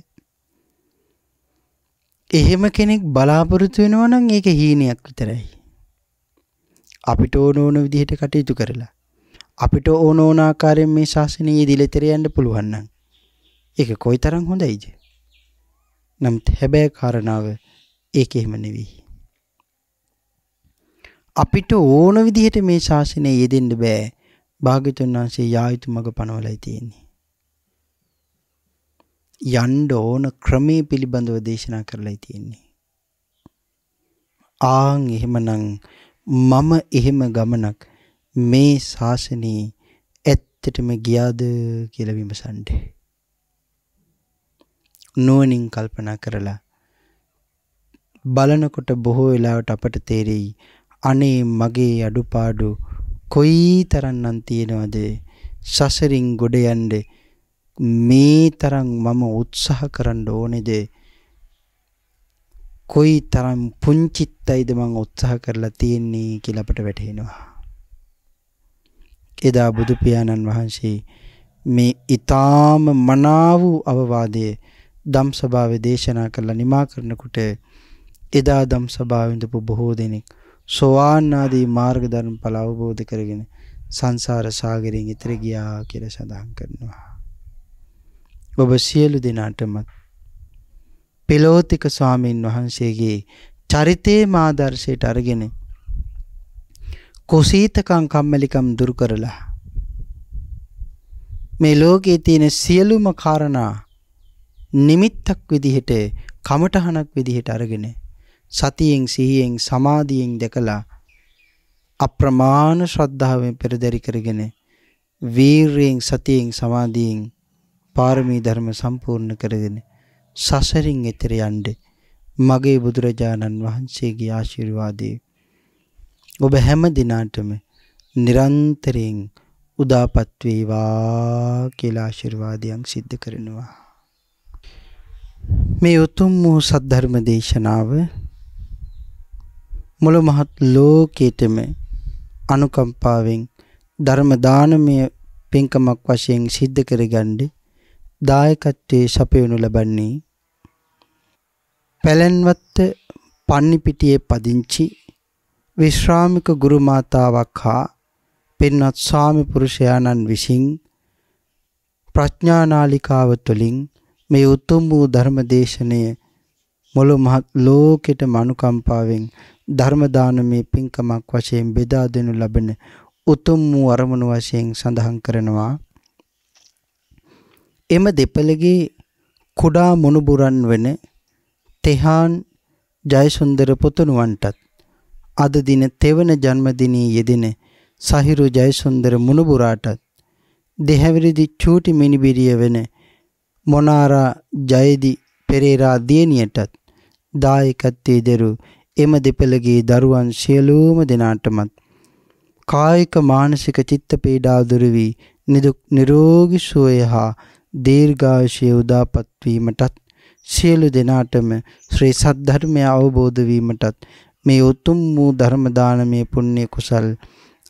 එහෙම කෙනෙක් බලාපොරොත්තු වෙනවා නම් ඒක හීනයක් විතරයි. අපිට ඕන විදිහට කටයුතු කරලා අපිට ඕන ආකාරයෙන් මේ ශාසනයේ යෙදিলা එතර යන්න පුළුවන් නම් ඒක කොයිතරම් හොඳයිද? නමුත් හැබැයි කාරණාව ඒක එහෙම නෙවෙයි. අපිට ඕන විදිහට මේ ශාසනයේ යෙදෙන්න බෑ. භාග්‍යවතුන් වහන්සේ යා යුතු මඟ පනවලයි තියෙන්නේ. යන්න ඕන ක්‍රමයේ පිළිබඳව දේශනා කරලායි තියෙන්නේ. එහෙමනම් මම එහෙම ගමනක් මේ ශාසනයේ ඇත්තටම ගියාද කියලා විමසන්න. නුවණින් කල්පනා කරලා බලනකොට බොහෝ වෙලාවට අපට තේරෙයි අනේ මගේ අඩුපාඩු කොයිතරම්නම් තියෙනවද? සසරින් ගොඩ යන්න මේ තරම් මම උත්සාහ කරන්න ඕනේද? කොයිතරම් පුංචිත්තයිද මම උත්සාහ කරලා තියෙන්නේ කියලා අපට වැටහෙනවා. එදා බුදු පියාණන් වහන්සේ මේ ඊටාම මනාව අවවාදයේ ධම්සභාවේ දේශනා කරලා නිමා කරනකොට එදා ධම්සභාවෙ ඉඳපු බොහෝ දෙනෙක් සෝවාන් ආදී මාර්ග ධර්ම ඵල අවබෝධ කරගෙන සංසාර සාගරයෙන් ඈතර ගියා කියලා සඳහන් කරනවා. ඔබ සියලු දෙනාටම පෙළෝතික ස්වාමීන් වහන්සේගේ චරිතයේ ආදර්ශයට අරගෙන කුසීතකම් කම්මැලිකම් දුරු කරලා මේ ලෝකයේ තියෙන සියලුම කාරණා නිමිත්තක් විදිහට කමඨහනක් විදිහට අරගෙන සතියෙන් සිහියෙන් සමාධියෙන් දැකලා අප්‍රමාණ ශ්‍රද්ධාවෙන් පෙරදරි කරගෙන වීරයෙන් සතියෙන් සමාධියෙන් පාරමී ධර්ම සම්පූර්ණ කරගෙන සසරින් එතෙර යන්න මගේ බුදුරජාණන් වහන්සේගේ ආශිර්වාදේ ඔබ හැම දිනාටම නිරන්තරයෙන් උදාපත් වේවා කියලා ආශිර්වාදයන් සිද්ධ කරනවා. මේ උතුම් වූ සද්ධර්ම දේශනාව මුළු මහත් ලෝකෙටම අනුකම්පාවෙන් ධර්ම දානමය පින්කමක් වශයෙන් සිද්ධ කරගන්න දායකත්වයේ සපයනු ලබන්නේ පැලැන්වත්ත පන්නිපිටියේ පදිංචි විශ්‍රාමික ගුරු මාතාවක් හා පින්වත් ස්වාමි පුරුෂයාණන් විසින් ප්‍රඥා නාලිකාව තුළින් මේ උතුම් වූ ධර්ම දේශනය මුළු මහත් ලෝකෙටම අනුකම්පාවෙන් ධර්ම දානමය පින්කමක් වශයෙන් බෙදා දෙනු ලබන උතුම් වූ අරමුණු වශයෙන් සඳහන් කරනවා. එම දෙපළගේ කුඩා මුණුබුරන් වන තෙහාන් ජයසුන්දර පුතුණුවන්ටත් අද දින තෙවන ජන්මදිනයේ යෙදෙන සහිරු ජයසුන්දර මුණුබුරාටත් දෙහැවිරිදි චූටි මිනිබිරිය වෙන මොනාරා ජයදි පෙරේරා දියණියටත් දායකත්වයේ දරු එම දෙපළගේ දරුවන් සියලුම දෙනාටමත් කායික මානසික චිත්ත පීඩා දුරු වී නිදුක් නිරෝගී සුවය හා දීර්ඝායුෂය උදාපත් වීමටත් සියලු දෙනාටම ශ්‍රී සද්ධර්මය අවබෝධ වීමටත් මේ උතුම් වූ ධර්ම දානමය පුණ්‍ය කුසල්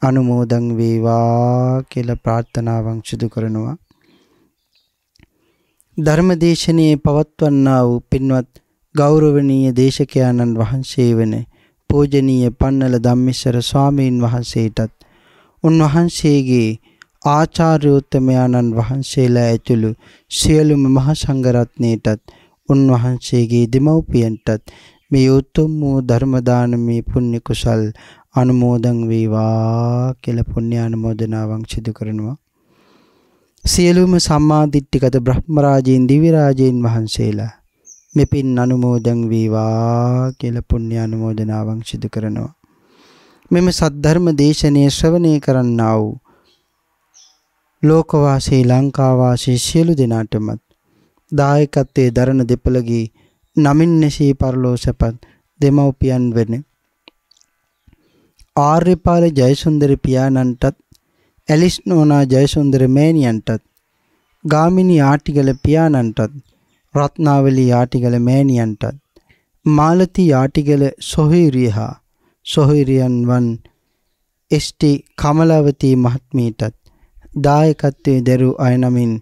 අනුමෝදන් වේවා කියලා ප්‍රාර්ථනාවන් සිදු කරනවා. ධර්මදේශනයේ පවත්වන්නා වූ පින්වත් ගෞරවනීය දේශකයාණන් වහන්සේ වන පූජනීය පන්නල ධම්මේශ්වර ස්වාමීන් වහන්සේටත් උන්වහන්සේගේ ආචාර්යෝත්තමයාණන් වහන්සේලා ඇතුළු සියලුම මහ සංඝරත්නයටත් උන්වහන්සේගේ දෙමව්පියන්ටත් මේ උතුම් වූ ධර්ම දානමේ පුණ්‍ය කුසල් අනුමෝදන් වේවා කියලා පුණ්‍යානුමෝදනාවන් සිදු කරනවා. සියලුම සම්මාදිට්ඨිගත බ්‍රහ්ම රාජීන් දිව්‍ය රාජීන් වහන්සේලා මෙපින් අනුමෝදන් වේවා කියලා පුණ්‍යානුමෝදනාවන් සිදු කරනවා. මෙම සද්ධර්ම දේශනයේ ශ්‍රවණය කරන්නා වූ ලෝකවාසී ලංකාවාසී සියලු දෙනාටමත් දායකත්වයේ දරණ දෙපළගේ නමින් නැසී පරලෝසපත් දෙමව්පියන් වෙන ආර්යපාල ජයසුන්දර පියාණන්ටත් ඇලිස් නෝනා ජයසුන්දර මෑණියන්ටත් ගාමිණී ආටිගල පියාණන්ටත් රත්නාවලී ආටිගල මෑණියන්ටත් මාලති ආටිගල සොහොයුරිය හා සොහොයුරියන් වන් එස්.ටී. කමලාවතී මහත්මියටත් දායකත්වයේ දරූ අය නමින්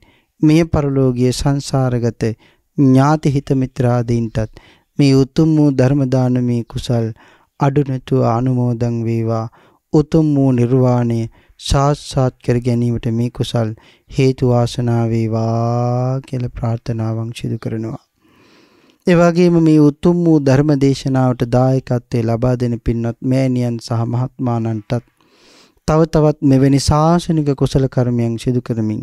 මිය පරලෝකීය සංසාරගත ඥාති හිත මිත්‍රාදීන්ටත් මේ උතුම් වූ ධර්ම දානමේ කුසල් අඩු නැතුව අනුමෝදන් වේවා. උතුම් වූ නිර්වාණය සාක්ෂාත් කර ගැනීමට මේ කුසල් හේතු වාසනා වේවා කියලා ප්‍රාර්ථනාවන් සිදු කරනවා. ඒ වගේම මේ උතුම් වූ ධර්ම දේශනාවට දායකත්වයේ ලබා දෙන පින්වත් මෑණියන් සහ මහත්මාණන්ටත් තව තවත් මෙවැනි ශාසනික කුසල කර්මයන් සිදු කරමින්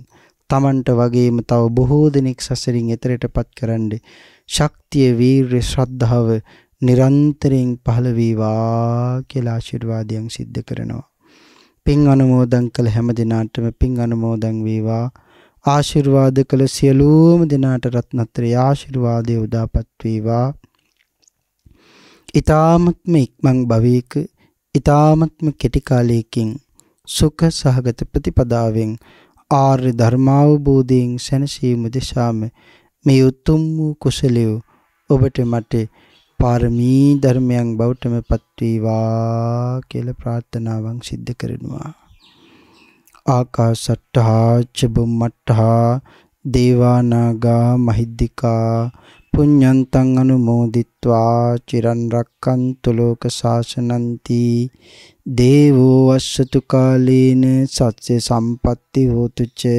තමන්ට වගේම තව බොහෝ දෙනෙක් සසරින් එතරටපත් කරන්න ශක්තිය, වීර්ය, ශ්‍රද්ධාව නිරන්තරයෙන් පහළ වේවා කියලා ආශිර්වාදයෙන් සිද්ධ කරනවා. පින් අනුමෝදන් කළ හැම දිනාටම පින් අනුමෝදන් වේවා. ආශිර්වාද කළ සියලුම දිනාට රත්නත්‍රය ආශිර්වාදය උදාපත් වේවා. ඊ타මත්ම ඉක්මන් භවයක ඊ타මත්ම කෙටි කාලයකින් සුඛ සහගත ප්‍රතිපදාවෙන් ආර්ය ධර්මාවබෝධයෙන් සැනසීම දිශාම මේ උතුම් වූ කුසලිය ඔබට මට පාරමී ධර්මයන් බවටම පත් වේවා කියලා ප්‍රාර්ථනාවන් සිද්ධ කරනවා. ආකාශට්ටා චුම්මට්ටා දේවානාගා මහිද්దికා පුඤ්ඤන්තං අනුමෝදිත්වා චිරන් රක්칸තු ලෝක ශාසනන්ති දේවෝ වස්සතු කාලේන සත්‍ය සම්පatti හෝතු ච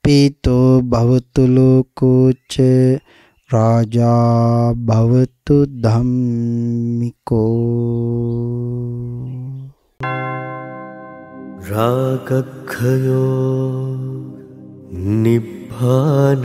පීතෝ භවතු ලෝකෝ ච රාජා භවතු ධම්මිකෝ. රාගක්ඛයෝ නිබ්බානං